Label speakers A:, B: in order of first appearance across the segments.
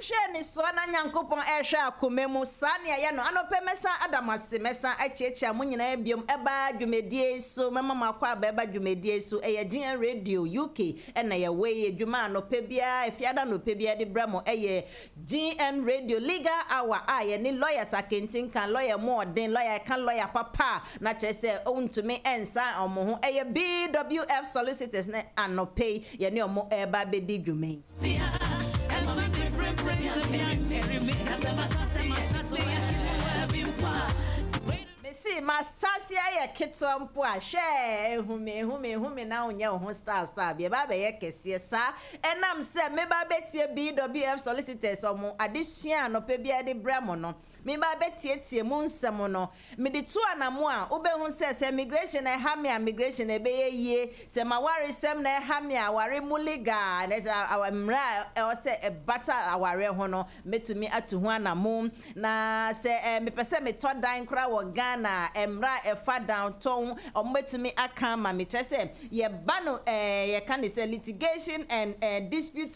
A: Usheni swana nyankopon ehwe akome mu sane aye no anope mesa adamase mesa achiechia munyina ebiom eba dwumedie so mama makwa aba dwumedie so eye Radio UK ena ye we edwuma anope bia efiada no pe bia de bramo eye GN Radio Legal Hour aye ni lawyers akentin kan lawyer more den lawyer kan lawyer papa na chese ontumi ensa omo ho eye BWF Solicitors ne anope ye ne omo eba bedi dwume See my sassy I kits on poor share whom now on star be about a kiss, and I'm said maybe bet you BWF Solicitors or more addition or pebia de bramono. Maybe bet you moon samono. Me the two and a more Ube who says emigration and hammy migration a bay ye, say my worry sem ne hammy our muliga and as our mra or say a butter our hono me to me at to one a moon na say me person me tot dying crowd or Ghana. Emra efa downtown ometumi akama me trese ye bano ye can say litigation and dispute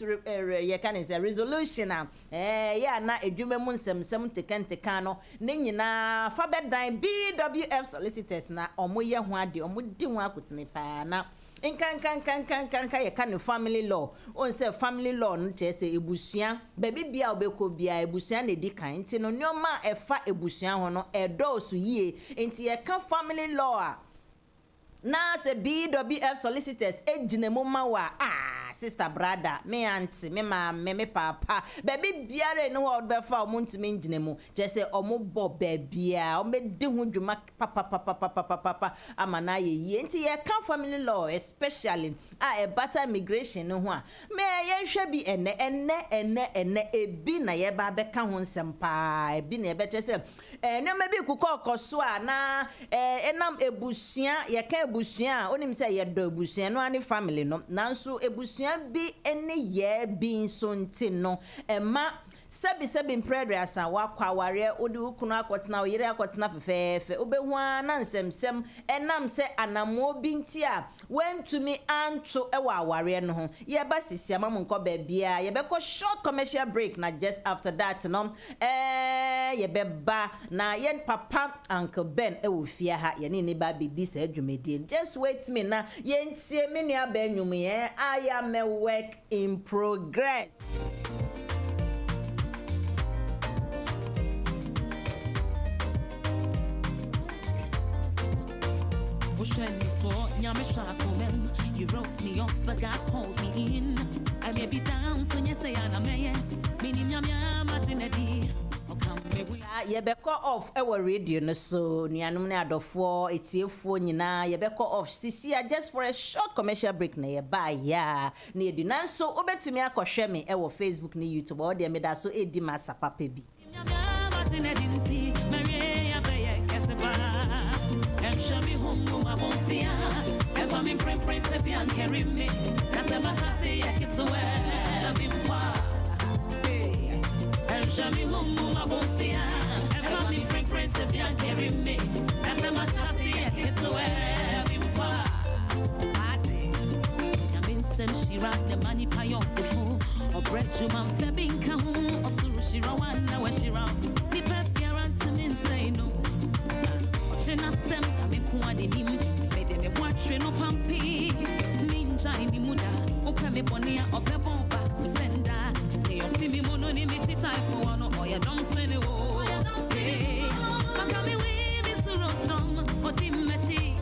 A: ye can say resolution ya na edwuma mu nsem tekenteka no ne nyina fa bedan BWF Solicitors na omoye ho ade omudi ho akotene pa na Nkan ye kan family law on say family law no che say ebusua baby bia obekọ bia ebusua na di kan nti no nyoma efa ebusua ho no edosu yie nti ye kan family law na say BWF Solicitors ejinemu mawa sister brother me auntie me ma me papa baby biare no wo be fa omuntumi njinemu je say omubo babia o me di hu dwuma papa amana ye nti ye kan family law especially e better immigration no ho a me ye hwe bi ene ebi na ye ba be ka ho nsem pa ebi na ye be say ne ma bi kukokoso a na enam ebusua ye ka ebusua onim say ye do ebusua no ani family no nanso ebusua bi ene ye bi nso nti no ema sebi predrasa wakwa ware odi ukunu akotena oyire akotena fefefe obehu na nsem enam se anamo bi nti a wentumi anto ewa aware no ho ye ba sisi amam nko ba bia ye be ko short commercial break na just after that no ye be ba na yen papa Uncle Ben ewofia ha ye ne ba be this adwumedie just wait me na ye ntie me nua ba nwum ye I am a work in progress.
B: You wrote me off, but God called me in. I may be down, so you say I'm a man. Meaning,
A: ye be call off our radio no so nianum na adofo etiefo nyina ye be call off sisia just for a short commercial break na ye ba ya na edu na so obetumi akohwe me e wo Facebook na YouTube o de me da so edi masa papa bi
B: carry me. That's how much I see it. It's so heavy. I mean, she rock the money pie on the fool. Or bread you man flabbing come. Or suru she rawan now where she round. The pep guarantee me say no. Watching us sem, I mean, Kuadi him. Made me watching no pumpy. Ninja in the muda. Open me bonnia or pebble back to sender. They don't see me mono in me time for one or you don't say no.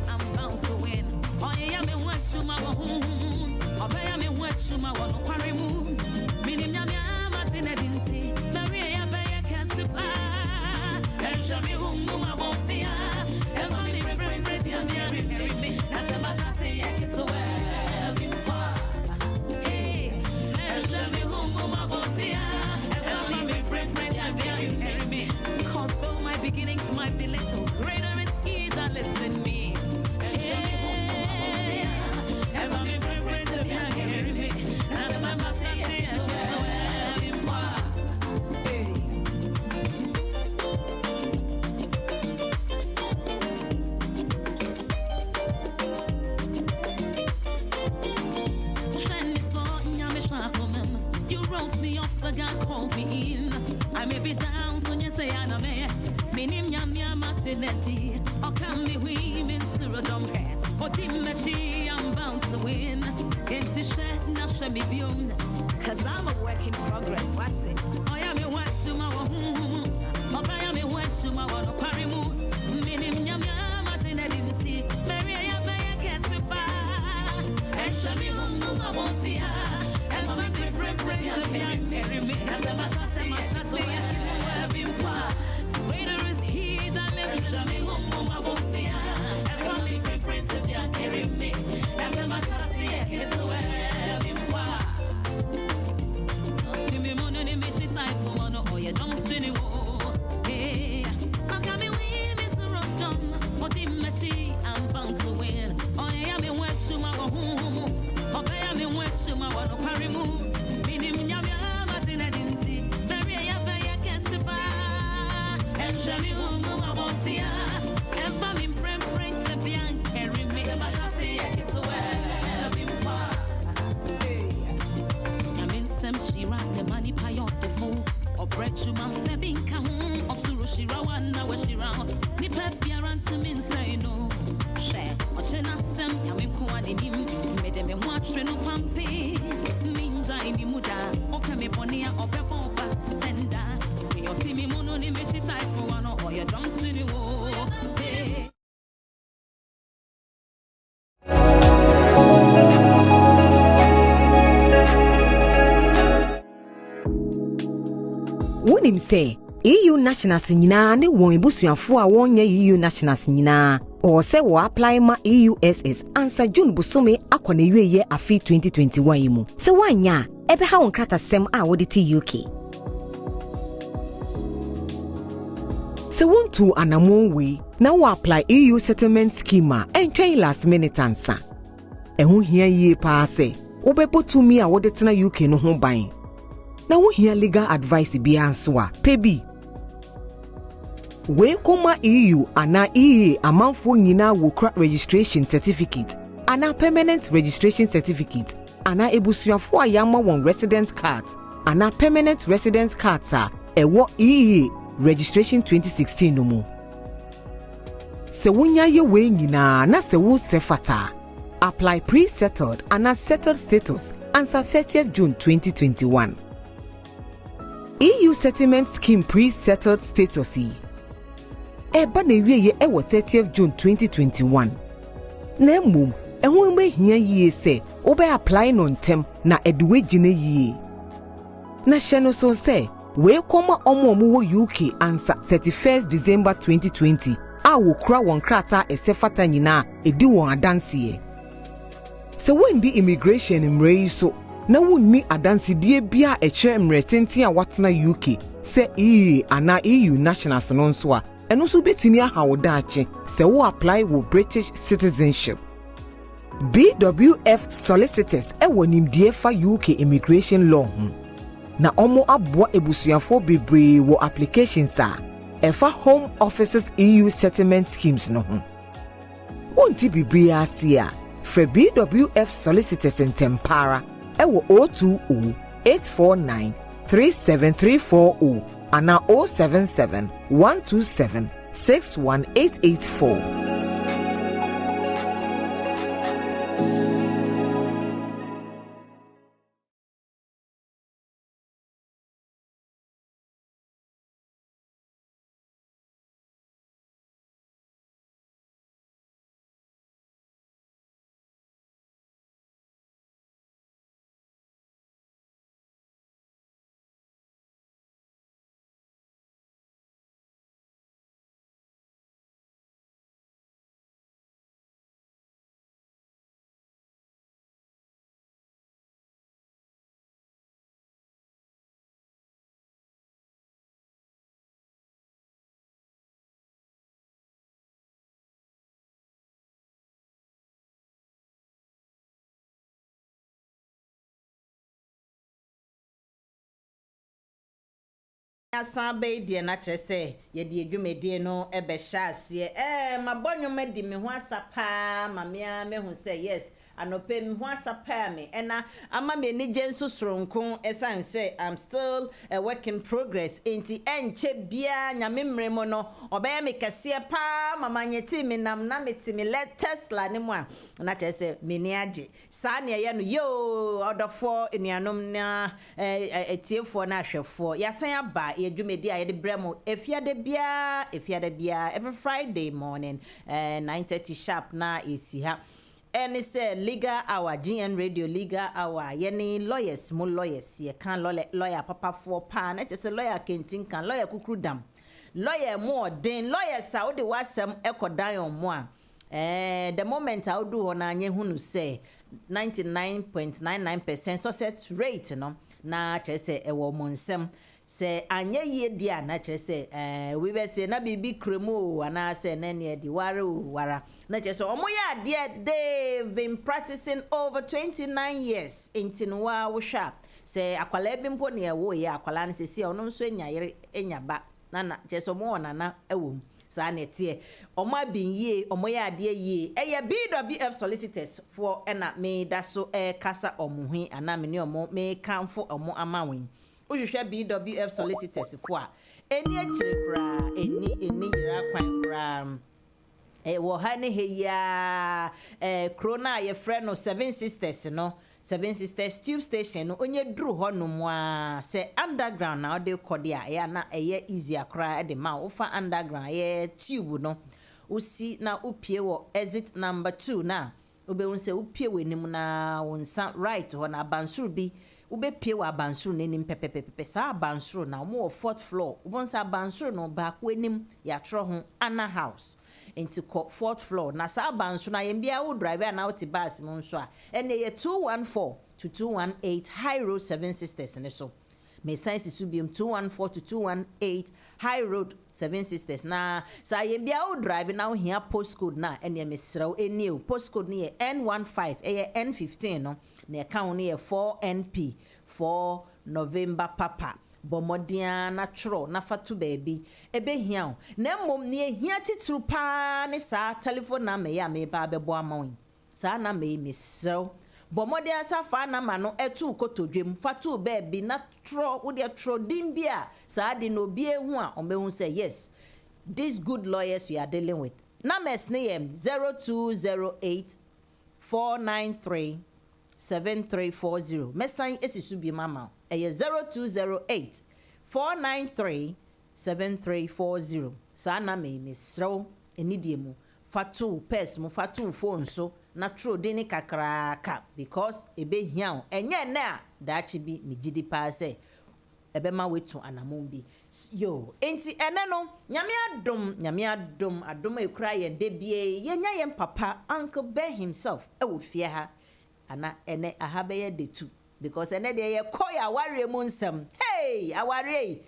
B: I'm bound to win. Oh yeah, me want to my home. Oh yeah, me want to my one quarry moon. Minim ya me amati na dinti. Maria be ya kasipa. Esha me home my bonfia. Ever me reverend ya me. That's a much I say I get so well. Hey, God called me in. I may be down, so you say I'm a man. Minim yam yam accidenti. Or can be women surodom hair. Or dimmachi, I'm bound to win. It's a shed, not shabby beyond. Cause I'm a work in progress. What's it? I am a work to my home. I am a work to my one. Parimu. Minim yam yam accidenti. Mary, I am a kesipa. And shabby home, I won't fear. And my different friends are marry me. As a master, greater is he that lives in me. I won't fear. And my different friends are carry me. As a master, it's where to me, money, me, she type for one or you don't see the war. Hey, I'm coming with Miss Rotom. What the matchy, I'm bound to win. Oh, yeah, me went to my home. Oh, yeah, me went to my one parimu. Minim yamia, Martin, I didn't see. Very, I can't survive. And Shammy, I won't fear. And family, friends, and beyond carry me. I shall see it's where she ran the money pie out the fool. Or bread to man febbing count. Or Owusu Shirawana where she round. Ni pepiaran to me say no. Share. Or chena sem yamin kuani mim. Made me watch no pampi. Ninja in the muda. Or kame ponia or pepon back to sender. We or timi mono ni mechi type for one or you don't see the war. Say.
C: Wonim say EU nationals nyina ne won ebusuafo a wonye EU nationals nyina o se wo apply ma EUSS ansa June busome akona wieye afi 2021 yimu se wanya ebe ha won krata sem a wo de ti UK se wontu anamon we na wo apply EU settlement scheme entwen last minute ansa ehun hia yie pa se obebotumi a wo de tena UK no ho ban na wo hia legal advice bi anso a pebi we koma EU ana EA amanfo nyina wo kra registration certificate ana permanent registration certificate ana ebusuafo a yama won residence card ana permanent residence cards a ewo EA registration 2016 no mu se wonya ye we nyina na se wo sefata apply pre-settled ana settled status answer 30th June 2021 EU settlement scheme pre-settled status eba na wieye ewo 30th June 2021 na mum ehun me hia yie se obe apply no ntem na eduwe gine yie na hye so se we koma omo wo UK answer 31st December 2020 a wo kra won krata esefata nyina edi won adanse se wendi immigration mrei so na wunni adansidie bia eche mretenti a watena UK se ana EU nationals no nso a eno so betimi ahawoda ache se wo apply wo British citizenship BWF Solicitors ewo nimdie fa UK immigration law na omo aboa ebusuafo bebre wo applications a efa home offices EU settlement schemes no ho wonti bebre asia for BWF Solicitors in Tempara ewo 020-849-37340 ana 077-127-61884.
A: Asabe die na kyese ye die dwumedie no ebe hya ase mabonyo madi me ho asapa mamia me hu say yes anopem ho asapa me ena ama me ni genso sronko esan say I'm still a work in progress enti enche bia nyame mremo no obeye me kese pa mama nyeti me nam na meti me let Tesla ne mu a na che say me ni age sa ne ye no yo odofo enuanom na etiefo na ahwefo yasan aba ye dwumedi a ye de bremo efiade bia every Friday morning 9:30 sharp na esi ha and it's a legal hour GN radio legal hour yeni lawyers mo lawyers ye kan lawyer papa for pa na just lawyer kentin kan lawyer kukrudam lawyer more den lawyers a wo de wasem ekodan on mo a the moment I do on anye hunu say 99.99% success rate no na just say e wo monsem say anye ye dia na say we be say na bibi kremo ana say na ne di wara na say omo ya dia they've been practicing over 29 years intinwa wo sha say akwala bi mpo ne wo ye akwala ne say ono nso enyayere enyaba na say omo na ewom sa na tie omo abinye omo ya dia ye eye BWF solicitors for ena me da so kasa omo hu ana me ne omo me kanfo omo amawen uhwehwe BWF solicitors for eni akire kra eni yira kwan kra wo ha ne he ya krona ye friend no Seven Sisters no Seven Sisters tube station no onye duru ho no mo a se underground na de kode a ya na eye easy akra de ma wo fa underground ye tube no usi na upie wo exit number 2 na obe se upie we nim na wonsa right ho na bansuru bi ube pie wa bansuru nenim pepepepe sa bansuru na mo 4th floor ubonsa bansuru no ba ko enim ya tro ho ana house into 4th floor na sa bansuru na yembia wo driver na uti bus mo nso a ene ye 214 to 218 High Road Seven Sisters ne so me science subium 214 to 218 High Road Seven Sisters na sa yembia wo driver na wo hia postcode na ene me srew eni postcode ne N15 N15 no na account ne 4NP for November papa bomodia na tro na fatu baby ebe hia na mom ne hia titru pa ne sa telephone na me ya me ba bebo amawin sa na me misro bomodia sa fa na ma no etu kotodwem fatu baby na tro wo de tro din bia sa de no bie hu a ombehu say yes these good lawyers we are dealing with na mes ne 0208 493 7340 mesan esisu bi mama eye 0208 493 7340 sa na me misro enidie mu fatu pes mu fatu phone so na tro de ni kakraka because ebe hia enye na daachi bi migidi pa se ebe ma wetu anamon bi yo enti ene no nyame adom ekura ye de bie ye nya ye papa Uncle Ben himself e wo fie ha ana ene ahabe de tu because ene de ye koy aware mu nsem hey aware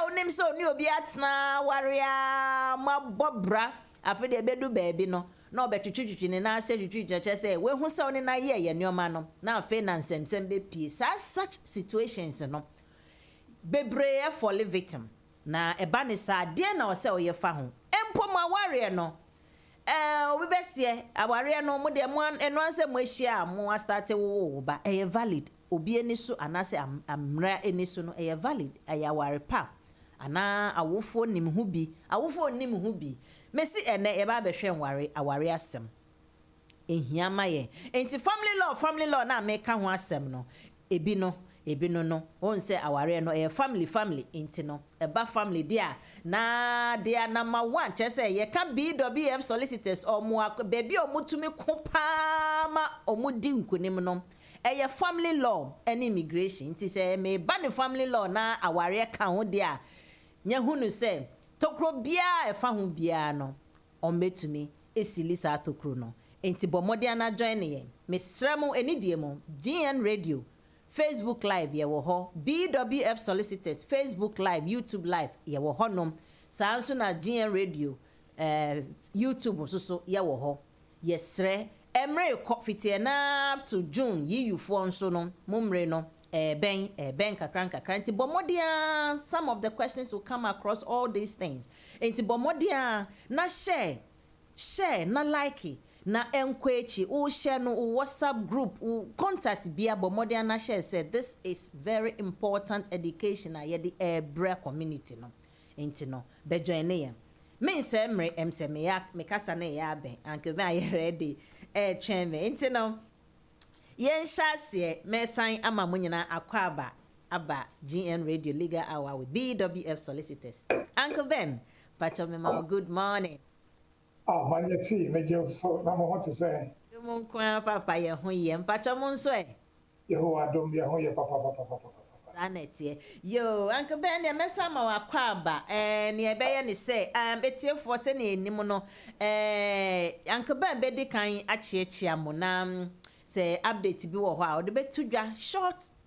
A: onim so ni obi atna aware mabobra afi de bedu baby no na obetwitwitwi ne na ase twitwitwi che say we hu se oni na ye nneoma no na afi na nsem be pie such situations no bebre for victim na eba ne sa de na o se o ye fa ho empo ma aware no obi besie aware no mo de mo eno anse mo ahia mo start wo ba valid obi eni so anase amra eni so no valid aware pa ana awofo nim hu bi mesi ene e ba behwe nware aware asem ehia maye enti family law na meka ho asem no ebi no on say aware no family enti no eba family dia na dia number 1 che say ye ka BWF solicitors omo baby omutumi kopa ma omudi nkunim no family law and immigration enti say me ba ne family law na aware ka ho dia nya hunu say tokro bia efa ho bia no ombetumi esilisa tokro no enti bomodia na join ye me sremo enidie mo GN radio Facebook live ye wo ho BWF solicitors Facebook live YouTube live ye wo ho nom sanso na GN radio YouTube so ye wo ho yesre emre kofite na up to June yiyufo nso no mumre no ben kakran nti bomodia some of the questions will come across all these things nti bomodia na share na like na enkwechi o share no WhatsApp group o contact bia bo modern na share said this is very important education na ye the bra community no enti no be join ne me say mre emse me ya me kasa na ya ben anke be aye ready twen me enti no yen hyase me san ama munyina akwa aba GN Radio Legal Hour with BWF Solicitors. Uncle Ben, Pacho Mema, good morning.
D: Oh, MANYE NAA TENG, Major, so I'm what to say.
A: You won't cry, Papa, you're home, Pacho Monswe.
D: Yehovah, don't be a home, Papa.
A: Zanet, yo, Uncle Ben, the Messama Aquaba, and near Bayan say, it's here for sending Nimono, Uncle Ben, Beddy kind, actually, Chiamonam, say, update be a while, the bed to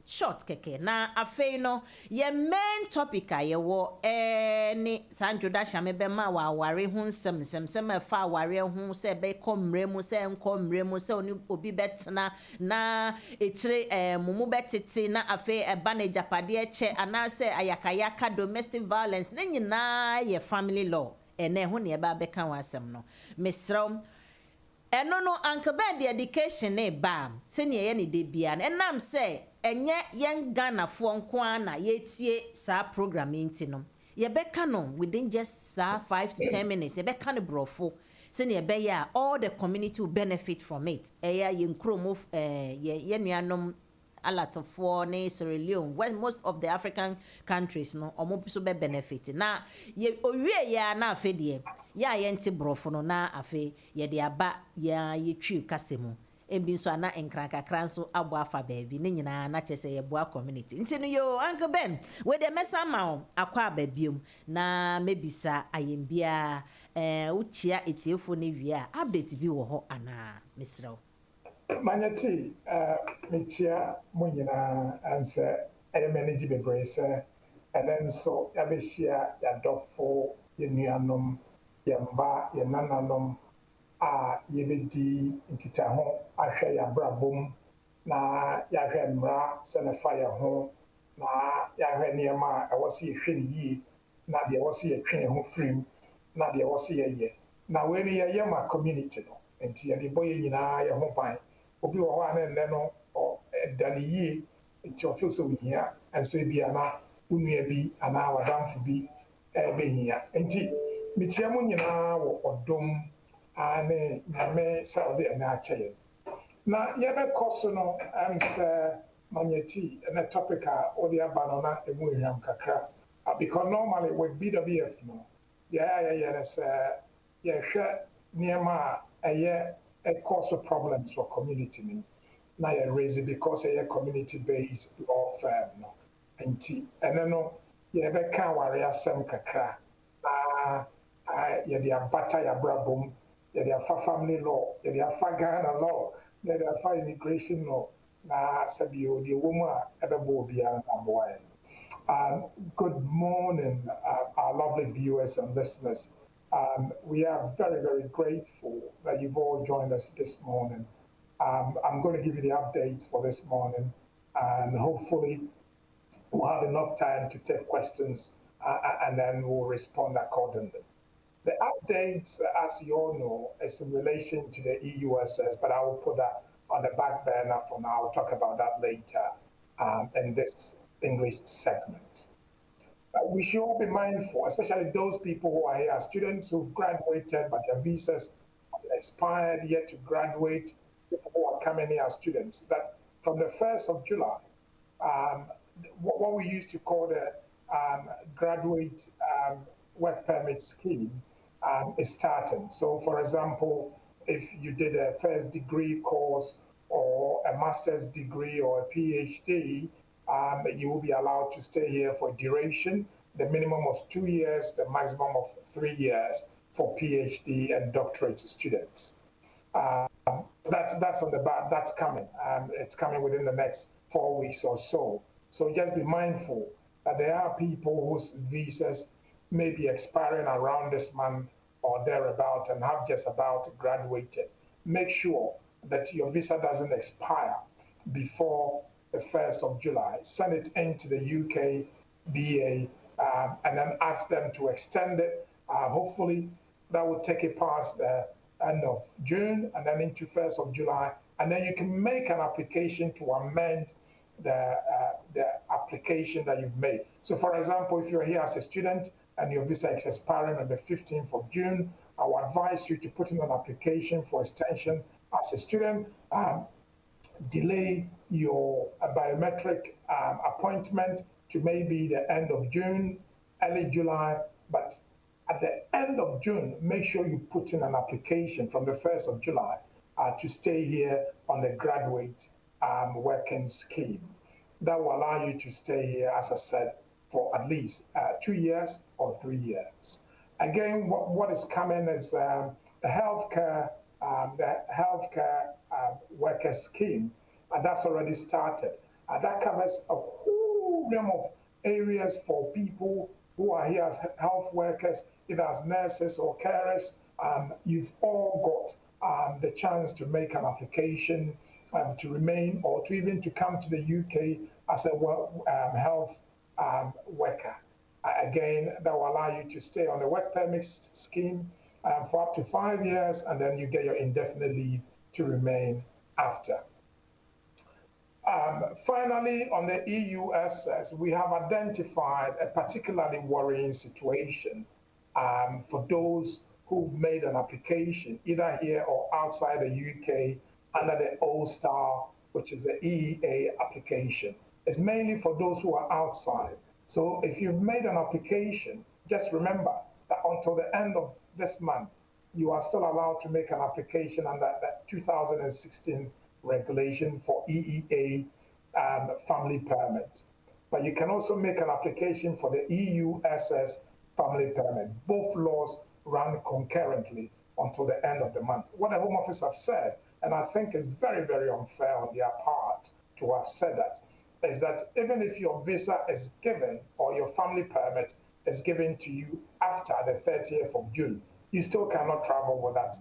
A: short keke na afei no ye main topic a ye wo ni Sandra sha me be ma wa ware hu nsem fa ware hu se be komre mu se nkomre mu se oni obi betena na etire mumu betete na afei eba na japade eche ana se ayakayaka domestic violence na nyina ye family law ene hu ne ba be kan wasem no mesro eno no Uncle Ben the education e ba se ne ye ne de bia enam se enye yen Ghana fo nko na yetie sa program inti no ye beka no within just 5 to 10 minutes ye beka no brofo se ne be ya all the community will benefit from it eya ye nkromo ye nuanom alatofo ne Sierra Leone where most of the African countries no omo so be benefit na ye owie ya na afe de ya ye nti brofo no na afe ye de aba ya ye twi kasemu ebi so ana enkran so abo afa baabi ne nyina na chese ye boa community ntino yo Uncle Ben we de mesa ma akwa ababiom na mebisa ayembia uchia etiefo ne wi a update bi wo ho ana mesraw
D: MANYE TENG, mechia munyina anse manage be brace and then so yabeshia ya dofo ye nuanom ye mba ye nananom yebedi nkita ho ahwe ya brabom na ya hwe mra se ne fa ya ho na ya hwe niema a wose ye hwe yi na de wose ye twen ho frim na de wose ye na we ri ye ma community no enti ye de boye nyina ye ho ban obi wo ho ane no dani yi enti ofso hia enso bia na unua bi ana wadamfo bi behia enti mitia mu nyina wo odom ane nyame saudi na achaye na yebe koso no say MANYE TENG na topic a odi aba na emu eham kakra because normally with BWF no yeah say hwe niema eye cause problems for community ni na ye raise it because a community based law firm no enti ene no yebe ka ware asem kakra ye dia abata ya brabom ye dia family law ye dia Ghana law ye dia immigration law na sabio the woman ebebo obi an aboy. Good morning, our lovely viewers and listeners. We are very, very grateful that you've all joined us this morning. I'm going to give you the updates for this morning, and hopefully we'll have enough time to take questions and then we'll respond accordingly. The updates, as you all know, is in relation to the EUSS, but I will put that on the back burner for now. I'll talk about that later in this English segment. We should all be mindful, especially those people who are here, students who've graduated but their visas have expired yet to graduate, people who are coming here as students, that from the 1st of July, what we used to call the graduate work permit scheme is starting. So for example, if you did a first degree course or a master's degree or a PhD, you will be allowed to stay here for duration, the minimum of 2 years, the maximum of 3 years for PhD and doctorate students. That's on the back, that's coming. It's coming within the next 4 weeks or so. So just be mindful that there are people whose visas may be expiring around this month or thereabout and have just about graduated. Make sure that your visa doesn't expire before the 1st of July. Send it into the UK BA and then ask them to extend it. Hopefully that will take it past the end of June, and then into 1st of July, and then you can make an application to amend the application that you've made. So for example, if you're here as a student and your visa is expiring on the 15th of June, I would advise you to put in an application for extension as a student, delay your biometric appointment to maybe the end of June, early July, but at the end of June, make sure you put in an application from the 1st of July to stay here on the graduate working scheme. That will allow you to stay here, as I said, for at least 2 years or 3 years. Again, what is coming is the healthcare worker scheme, and that's already started. That covers a whole realm of areas for people who are here as health workers, either as nurses or carers. You've all got the chance to make an application to remain or to even to come to the UK as a health worker. Again, that will allow you to stay on the work permit scheme for up to 5 years, and then you get your indefinite leave to remain after. Finally, on the EUSS, we have identified a particularly worrying situation for those who've made an application, either here or outside the UK, under the old style, which is the EEA application. It's mainly for those who are outside. So if you've made an application, just remember that until the end of this month, you are still allowed to make an application under the 2016 regulation for EEA family permit. But you can also make an application for the EUSS family permit. Both laws run concurrently until the end of the month. What the Home Office have said, and I think is very, very unfair on their part to have said that, is that even if your visa is given or your family permit is given to you after the 30th of June, you still cannot travel with that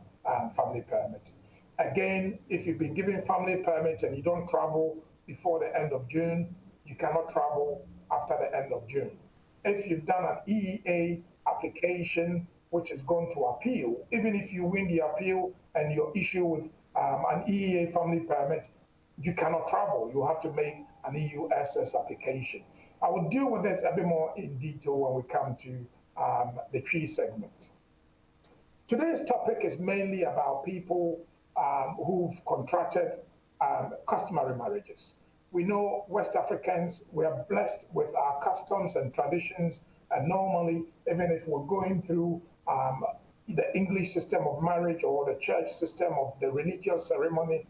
D: family permit. Again, if you've been given family permit and you don't travel before the end of June, you cannot travel after the end of June. If you've done an EEA application, which is going to appeal, even if you win the appeal and you're issued with an EEA family permit, you cannot travel. You have to make an EUSS application. I will deal with it a bit more in detail when we come to the tree segment. Today's topic is mainly about people who've contracted customary marriages. We know West Africans, we are blessed with our customs and traditions, and normally, even if we're going through the English system of marriage or the church system of the religious ceremony,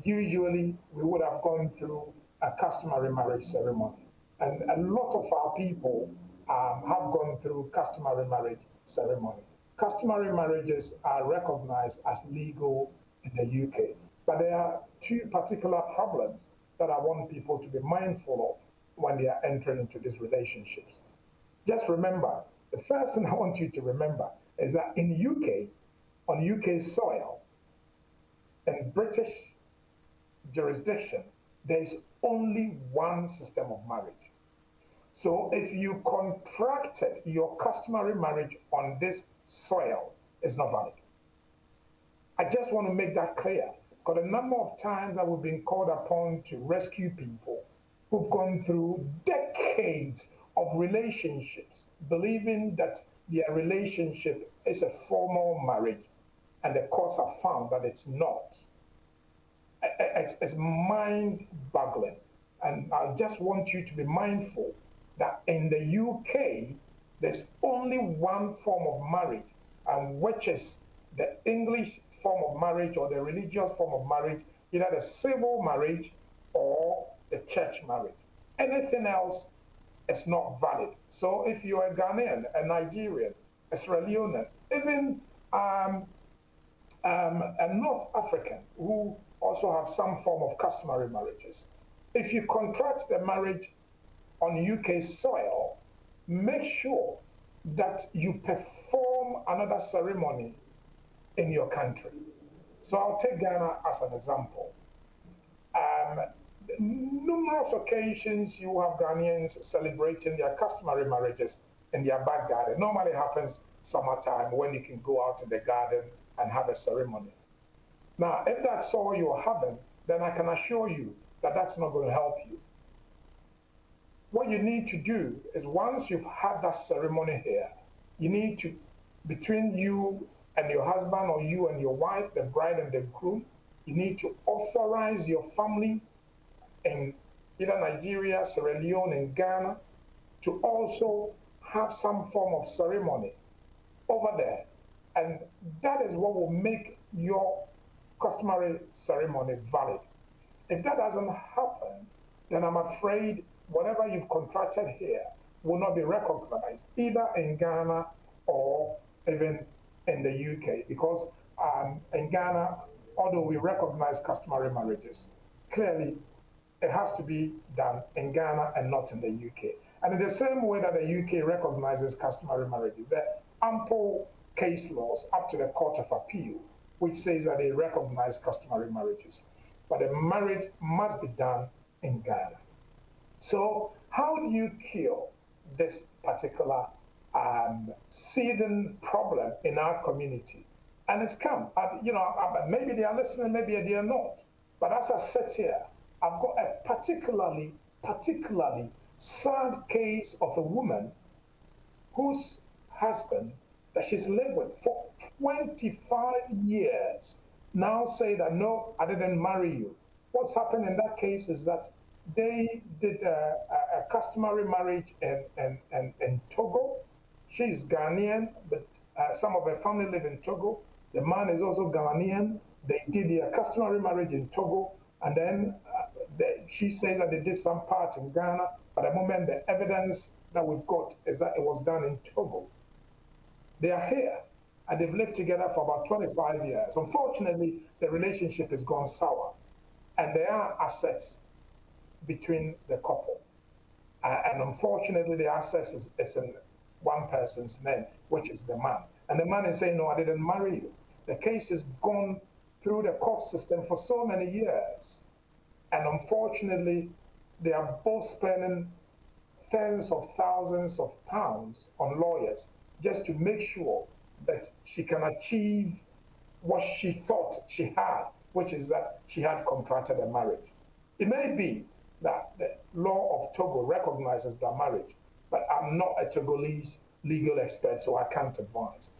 D: usually we would have gone through a customary marriage ceremony. And a lot of our people have gone through customary marriage ceremony. Customary marriages are recognized as legal in the UK, but there are two particular problems that I want people to be mindful of when they are entering into these relationships. Just remember, the first thing I want you to remember is that in UK, on UK soil, in British jurisdiction, there is only one system of marriage. So if you contracted your customary marriage on this soil, it's not valid. I just want to make that clear, because a number of times that we've been called upon to rescue people who've gone through decades of relationships, believing that their relationship is a formal marriage, and the courts have found that it's not. It's mind-boggling. And I just want you to be mindful that in the UK, there's only one form of marriage, and which is the English form of marriage or the religious form of marriage, either the civil marriage or the church marriage. Anything else is not valid. So if you're a Ghanaian, a Nigerian, a Sierra Leonean, even a North African who also have some form of customary marriages, if you contract the marriage on UK soil, make sure that you perform another ceremony in your country. So I'll take Ghana as an example. Numerous occasions you have Ghanaians celebrating their customary marriages in their back garden. Normally happens summertime when you can go out in the garden and have a ceremony. Now, if that's all you're having, then I can assure you that that's not going to help you. What you need to do is once you've had that ceremony here, you need to, between you and your husband or you and your wife, the bride and the groom, you need to authorize your family in either Nigeria, Sierra Leone, and Ghana to also have some form of ceremony over there. And that is what will make your customary ceremony valid. If that doesn't happen, then I'm afraid whatever you've contracted here will not be recognized either in Ghana or even in the UK, because in Ghana, although we recognize customary marriages, clearly it has to be done in Ghana and not in the UK. And in the same way that the UK recognizes customary marriages, there are ample case laws up to the Court of Appeal which says that they recognize customary marriages. But the marriage must be done in Ghana. So how do you cure this particular seething problem in our community? And it's come, maybe they are listening, maybe they are not. But as I sit here, I've got a particularly sad case of a woman whose husband that she's lived with for 25 years now say that, no, I didn't marry you. What's happened in that case is that they did a customary marriage in Togo. She's Ghanaian, but some of her family live in Togo. The man is also Ghanaian. They did their customary marriage in Togo, and then she says that they did some part in Ghana. But at the moment, the evidence that we've got is that it was done in Togo. They are here, and they've lived together for about 25 years. Unfortunately, the relationship has gone sour, and there are assets between the couple. And unfortunately, the assets is in one person's name, which is the man. And the man is saying, no, I didn't marry you. The case has gone through the court system for so many years. And unfortunately, they are both spending tens of thousands of pounds on lawyers just to make sure that she can achieve what she thought she had, which is that she had contracted a marriage. It may be that the law of Togo recognizes that marriage, but I'm not a Togolese legal expert, so I can't advise.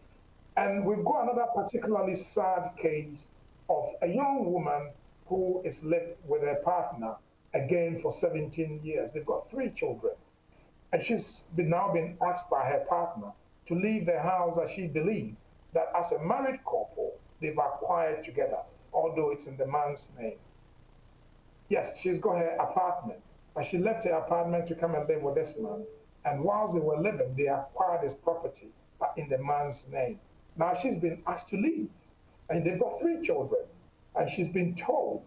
D: And we've got another particularly sad case of a young woman who is lived with her partner, again, for 17 years. They've got 3 children. And she's now been asked by her partner to leave the house that she believed that as a married couple, they've acquired together, although it's in the man's name. Yes, she's got her apartment, but she left her apartment to come and live with this man. And whilst they were living, they acquired this property, but in the man's name. Now she's been asked to leave, and they've got 3 children. And she's been told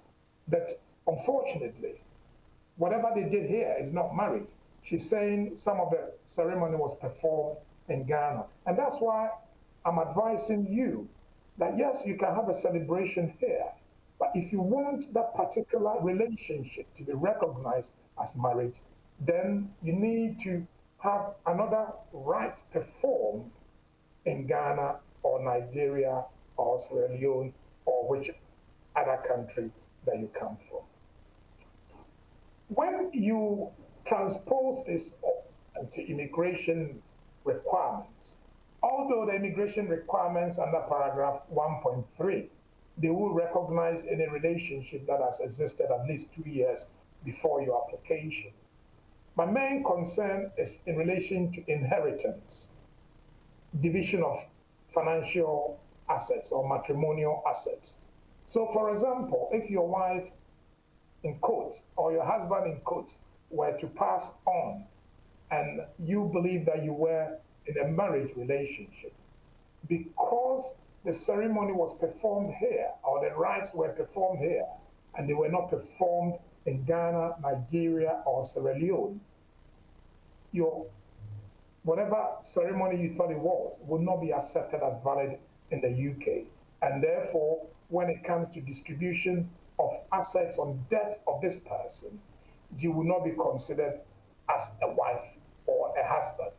D: that, unfortunately, whatever they did here is not marriage. She's saying some of the ceremony was performed in Ghana. And that's why I'm advising you that, yes, you can have a celebration here, but if you want that particular relationship to be recognized as marriage, then you need to have another rite performed in Ghana or Nigeria or Sierra Leone or which other country that you come from. When you transpose this to immigration requirements, although the immigration requirements under paragraph 1.3, they will recognize any relationship that has existed at least 2 years before your application. My main concern is in relation to inheritance, division of financial assets or matrimonial assets. So for example, if your wife, in quotes, or your husband, in quotes, were to pass on and you believe that you were in a marriage relationship, because the ceremony was performed here or the rites were performed here and they were not performed in Ghana, Nigeria, or Sierra Leone, your whatever ceremony you thought it was would not be accepted as valid in the UK. And therefore, when it comes to distribution of assets on death of this person, you will not be considered as a wife or a husband.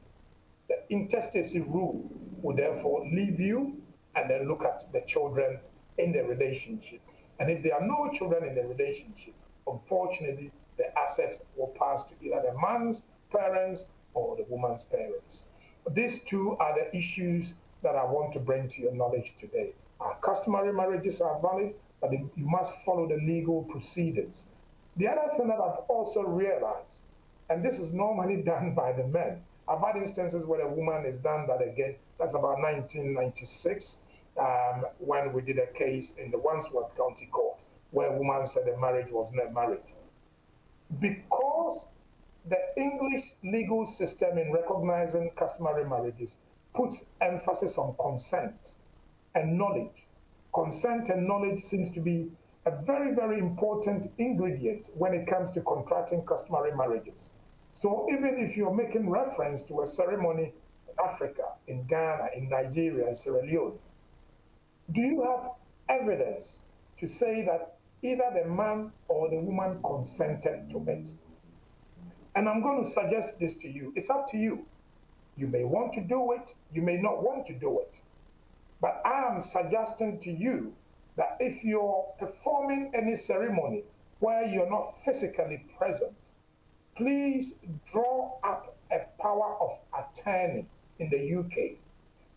D: The intestacy rule will therefore leave you and then look at the children in the relationship. And if there are no children in the relationship, unfortunately, the assets will pass to either the man's parents or the woman's parents. These two are the issues that I want to bring to your knowledge today. Our customary marriages are valid, but you must follow the legal procedures. The other thing that I've also realized, and this is normally done by the men, I've had instances where a woman has done that again. That's about 1996, when we did a case in the Wandsworth County Court, where a woman said the marriage was not marriage. Because the English legal system in recognizing customary marriages puts emphasis on consent and knowledge. Consent and knowledge seems to be a very, very important ingredient when it comes to contracting customary marriages. So even if you're making reference to a ceremony in Africa, in Ghana, in Nigeria, in Sierra Leone, do you have evidence to say that either the man or the woman consented to it? And I'm going to suggest this to you. It's up to you. You may want to do it, you may not want to do it. But I am suggesting to you that if you're performing any ceremony where you're not physically present, please draw up a power of attorney in the UK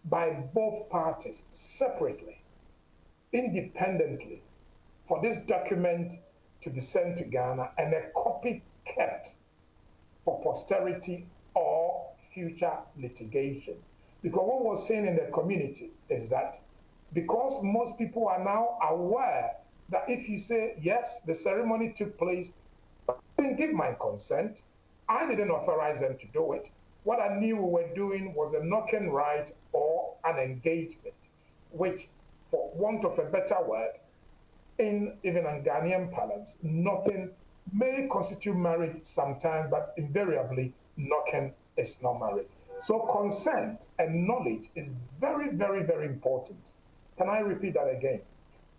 D: by both parties separately, independently, for this document to be sent to Ghana and a copy kept for posterity or future litigation. Because what we're seeing in the community is that because most people are now aware that if you say, yes, the ceremony took place, but I didn't give my consent, I didn't authorize them to do it. What I knew we were doing was a knock-in right or an engagement, which, for want of a better word, even in Ghanaian parlance, knocking may constitute marriage sometimes, but invariably, knocking is not marriage. So consent and knowledge is very, very, very important. Can I repeat that again?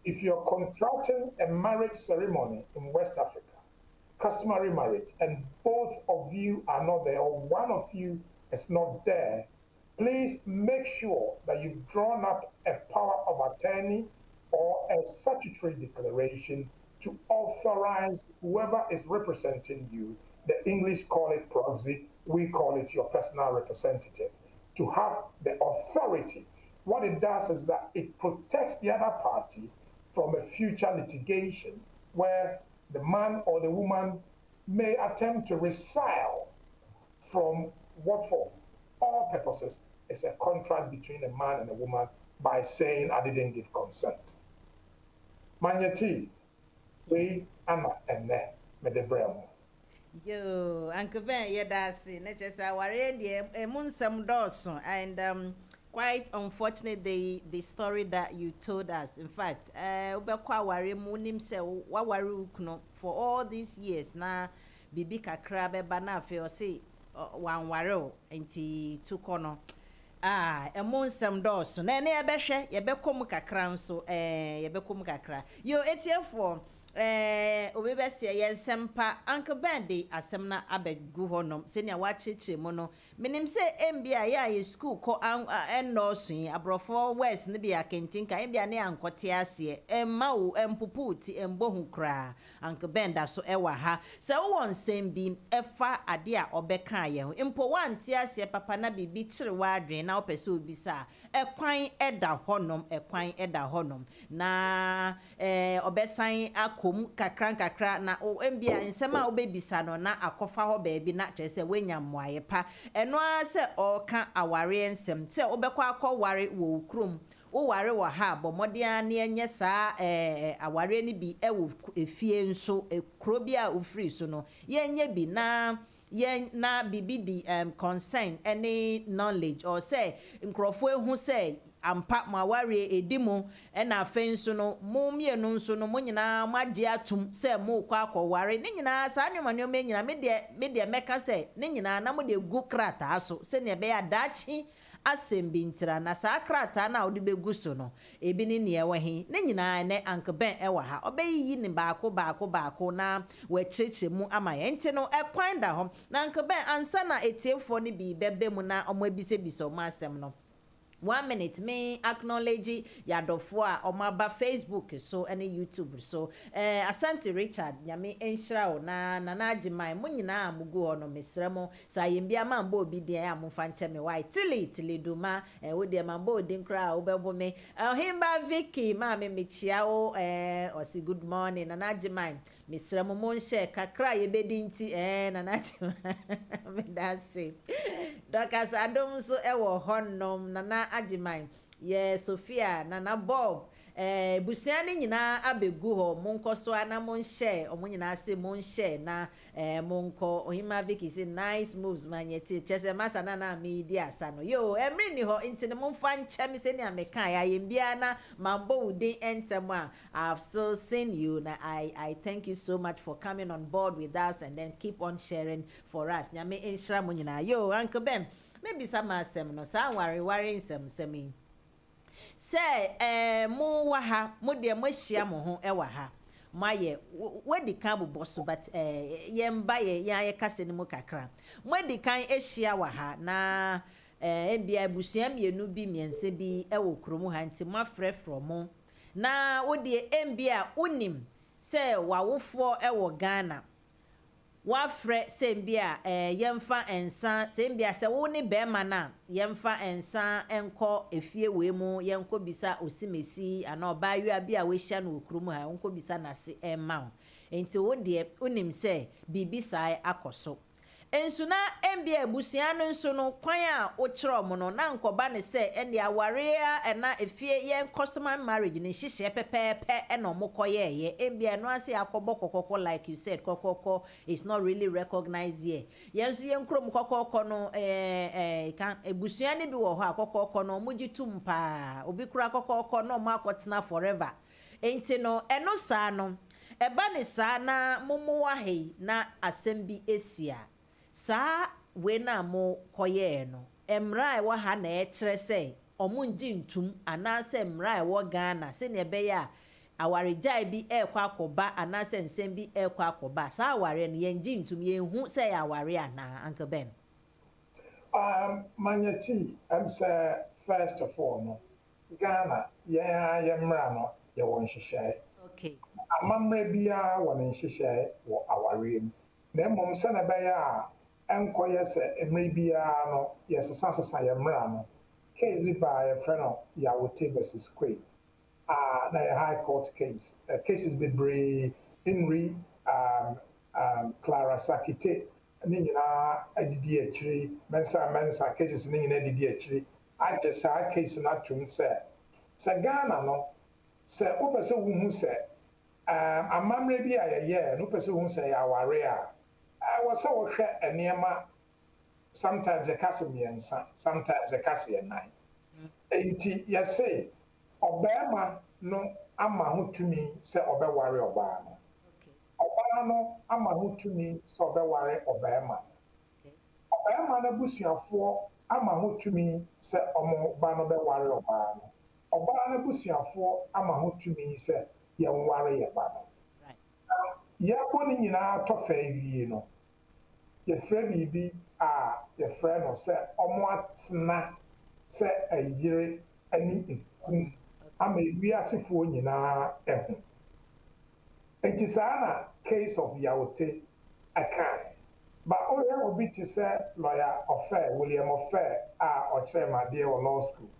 D: If you're contracting a marriage ceremony in West Africa, customary marriage, and both of you are not there, or one of you is not there, please make sure that you've drawn up a power of attorney or a statutory declaration to authorize whoever is representing you. The English call it proxy, we call it your personal representative, to have the authority. What it does is that it protects the other party from a future litigation where the man or the woman may attempt to resile from what for all purposes is a contract between a man and a woman by saying, I didn't give consent. Manyeti, we ama ene medebremo.
A: Yo, Uncle Ben, yeah, that's it. Not just our radio, Munsam Dawson, and quite unfortunate the story that you told us. In fact, for all these years now, Bibi Kakra bana feel say one waro enti tukono. Munsam Dawson. Nene ebeshe yebekom kakra nso yebekom kakra. Yo etiefo obebese yensempa Uncle Ben de asemna abegu honom senia wacheche mo no menim se mbia ya school ko ennosun abrofo west ne bia kentinka mbia ne ankote ase emma wo empuputi embohu kra Uncle Ben da so ewa ha se wo nsem bi efa ade a obeka ye ho mpo wanti ase papa na bibi kire wadwen na opese obisa ekwan eda honom na obesan kom kakra na mbia nsema obebisa no na akofa ho baabi na kyerese wenya mmoaye pa eno a se oka aware nsem se obekwa akọware wo ukrum wo ware wo ha bomodia na enye saa aware ni bi ewo efie nso ekro bi a ofri so no yenye bi na bibi di concern any knowledge or say nkrofo ehu say ampa maware edimu na afenso no mumienu nso no munyina magye atum say mu kwa akọware ne nyina saa nyomanyo me nyina me de meka say ne nyina na mu de gu krata so se ne be ya dachi asembi ntira na saa krata na odi begu so no ebi ni ne ewe ne nyina ne Uncle Ben ewa ha obeyi ni baako na wecheche mu ama ye nti no ekwan da ho na Uncle Ben ansa na etiefo ni bi bebe mu na omo ebise biso ma asem no 1 minute me acknowledge yadofo a omaba Facebook so any YouTube so Asante Richard nyame enhira o na 𝗥𝗔𝗗𝗚 mo nyina amugu ono mesremo sa yembia mambo obi dia ya momfa nche me why tili duma wo dia mambo odin kra obebo me himba Vicky ma me mechia o osi good morning 𝗥𝗔𝗗𝗚 mesremo mo nhye kakra yebedi nti 𝗥𝗔𝗗𝗚 me dase Dokas adom so ewo honnom 𝗥𝗔𝗗𝗚 ye Sophia nana Bob busiane nyina abegu ho monko so ana monhye omo nyina se monhye na monko ohima Vicky say nice moves manyeti chese masa na media sano yo emri ni ho intine monfa nche se ni ameka ya yembia na mambo udin entem a I've still seen you na I thank you so much for coming on board with us and then keep on sharing for us nyame enhira mo nyina yo Uncle Ben maybe some asem no sa worry nsem say mo wa ha mo de mo hia mo ho wa ha maye wedi kan bobɔ so but yemba ye kase ni mo kakra mwedi kan ehia wa ha na ebia busua mienu bi miense bi wo kromu ha nti mo afrɛfrɛ mo na wodi embia unim say wawofo wo Ghana wafrɛ sembia yemfa ensa sembia sɛ wo ne bema na yemfa ensa enko efie we mu yenko bisa osimesi ana obayu bia we hia no okrumu ha enko bisa na se emma enti wo de unim sɛ bibi sai akoso ensu na embia abusua no nso no kwan a wo kyerɛ mo no na nkoba ne sɛ ende aware a na efie yen customary marriage ne hyehyɛ pepepe ena omokoye ye embia no ase akobɔ kokoko like you said kokoko is not really recognized here yensu yen krom kokoko no kan abusua ne bi wo hɔ akokoko no mugitum pa obi kura kokoko no mo akotena forever enti no eno saa no eba ne saa na momo wa hei na asɛm bi esia sa we na mo koye no emra e wa ha na e kire se omunji ntum anase emra e wo Ghana se ne ebe ya awaregya bi e kwa akoba anase nsem bi e kwa akoba sa aware no yenji ntum yenhu se ya aware ana Uncle Ben
D: Manyeti am say first of all no Ghana ye mra no ye won hyehyɛ
A: okay
D: amamre bia won hyehyɛ wo aware mu na mom se na be ya enkoye se emre bia no yesesa yemra no case bi by a friend of Yawote versus Quay na a high court case cases be brave Henry Clara Sakite ni nyina adidi akiri mensa cases ni nyina adidi akiri agesa case na tum se Ghana no se opese wo hu se amamre bi ayeye no opese wo hu se ya ware a was so enema sometimes a casamiensa, sometimes a cassian. Enti say Obama no ama who to me say Obe worry Obama. Obama no ama who to me so Obe worry Obama. Obama na busia for ama who to me say Omo Bano be worry Obama. Obama na busia for ama who to me say ye worry Obama. Ye boni nyina to fa wie no. Ye frɛ bibi a ye frɛ no sɛ ɔmo atena sɛ ayire ani ekum ama wiasefoɔ nyinaa ɛho enti saa na case of Yawote akan ba oyɛ obi te sɛ lawyer Ofe William Ofe a ɔkyerɛ madeɛ wɔ law school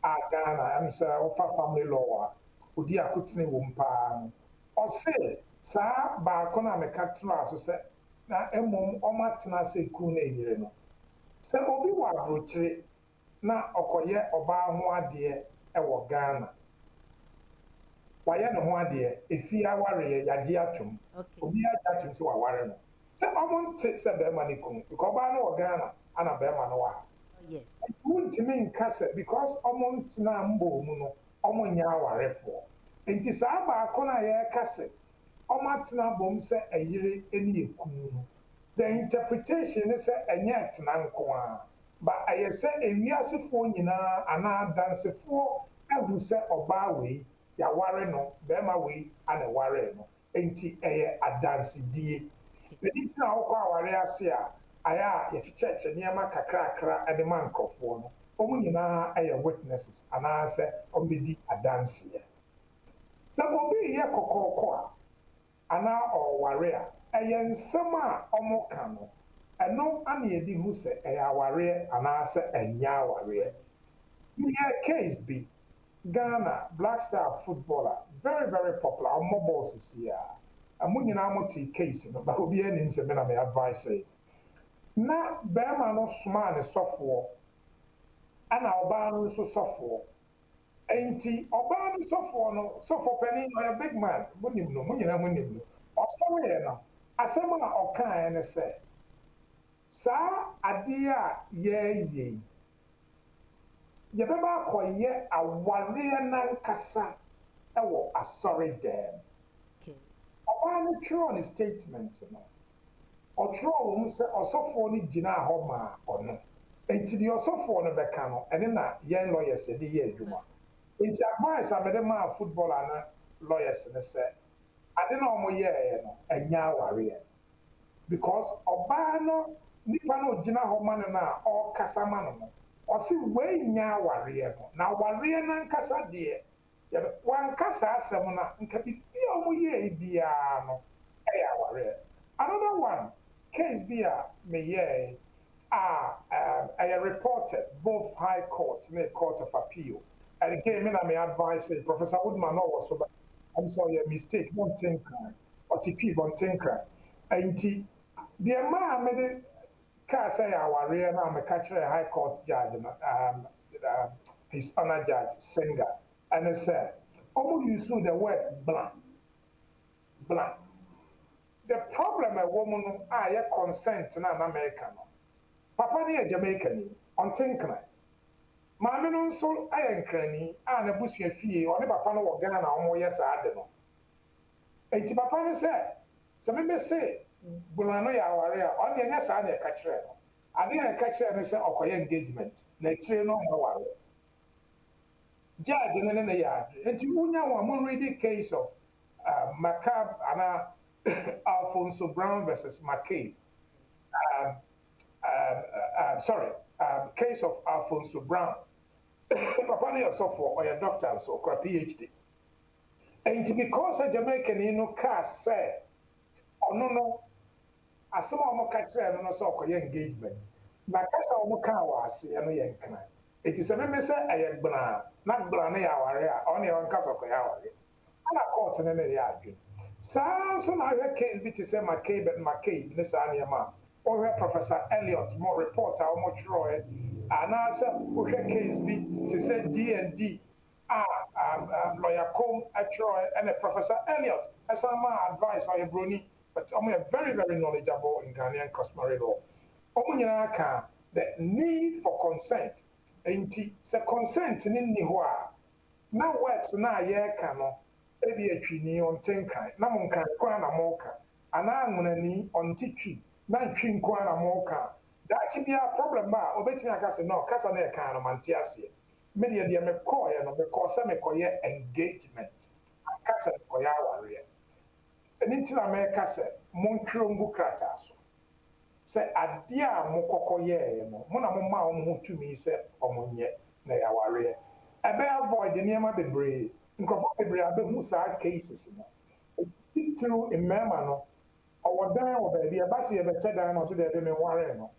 D: a Ghana am sɛ ɔfa family law a odi akotene wɔ mpaa no ɔse saa baako na meka tena so sɛ na emom omatena se ku na yire no se obi wa abrochire na okoye oba ho ade e wo Ghana waye no ho ade efi aware ye yagye atom obi yagye atom se wa ware no se omonte se be ma ne ku because oba no wo Ghana ana be ma no wa
A: yes
D: wuntimi nka se because omontena mbo mu no omonya awarefo enti saa baako na ye ka se omatena bom se ayire eni ekum the interpretation is enye tena nko a ba ayese ewiasefo nyina ana dansefo ehu se oba we ya ware no be ma we ana ware no enti eye adansidie edi tina okọ aware ase a aya ye cheche niema kakra ede man krofo no ɔmo nyinaa ɛyɛ witnesses anaasɛ ɔmo bɛdi adanseɛ sɛ obi yɛ kɔkɔɔkɔ a anaa ɔware a ɛyɛ nsɛm a ɔmo ka no ɛno ana yɛdi hu sɛ ɛyɛ awareɛ anaasɛ ɛnyɛ awareɛ meyɛ case bi Ghana Black Star footballer very very popular ɔmo bɔɔl sisi a mo nyinaa mo te case no ba obiara nim sɛ me na me advice yi na bɛrima no somaa ne sɔfoɔ ɛna ɔbaa no nso sɔfoɔ enti ɔbaa no sɔfoɔ no sɔfoɔ panin ɔyɛ big man mo nim no mo nyinaa mo nim no ɔsɔre yɛ no asɛm a ɔkaa ne sɛ saa adeɛ a yɛyɛ yɛbɛba akɔyɛ awareɛ nankasa ɛwɔ asɔre dɛm ɔbaa no twerɛ ne statement no ɔtwerɛ wɔ mu sɛ ɔsɔfoɔ no gyinaa hɔ maa ɔno enti deɛ ɔsɔfoɔ no bɛka no ɛne na yɛn lawyers yɛde yɛ adwuma enti advice a mede maa footballer na lawyers ne sɛ ade na ɔmo yɛɛ no ɛnyɛ awareɛ because ɔbaa no nipa no gyina hɔ ma no na ɔkasa ma no no ɔsi wei nya awareɛ no na awareɛ nankasa deɛ wankasa asɛm na nka bibi a ɔmo yɛɛ biara no ɛyɛ awareɛ another one case bi a meyɛɛ a reported both High Court and Court of Appeal. And again, me advice Professor Woodman was so I'm sorry, a mistake, one thing crime, or TP one thing crime. And the man made it say our real name, a High Court judge, His Honor Judge Singer, and he said, almost use the word blank. Blank. The problem a woman consent na American. Papa ni Jamaican on Tinkra. Mammy no so iron cranny and a bushia fee or the papa no Ghana or yes, I don't know. And Papa said, some may say, Bulanoya warrior on the yes, I catch her. I didn't catch her and say, okay, engagement. Next year, no more. Judge in the yard. And you know, one reading case of Macabre and Alfonso Brown versus McCabe. Case of Alfonso Brown. Papa ni yourself or your doctor so or a PhD. And because a Jamaican you know cast said, oh no, as some of my catcher and no so engagement. Na kasa omo kan wase eno ye nkran. Eti se me say aye gbana, na gbana ya ware a on ye kasa ko ya ware. Ana court ne ne ya adwen. Saa so na your case bi to say McCabe ne saa ne ma. Or Professor Elliot, more reporter, or more Troy, and answer okay case be to say D&D, lawyer Combe at Troy, and a Professor Elliot, as my advice or a brony, but I'm very, very knowledgeable in Ghanaian customary law. Omunyaka, the need for consent, and the consent in Nihua. Now, what's na ye cano, ebi a tree on Tenkai, Namunka, Kwana Moka, and I'm on Tiki. Na ntwi nkwa na moka da chi bia problem ba obetimi aka se no kasa na e kan no mante ase me de me call ye no be call se me koye engagement kasa koye aware eni ntina me kasa montwero ngu krata so se ade a mokokoye ye no mo na mo ma o mo tumi se omonye na ya aware ebe avoid niema bebre nkofo bebre abehu sa cases no titru emema no or down or baby, a bassy of a cheddar and so they didn't worry no.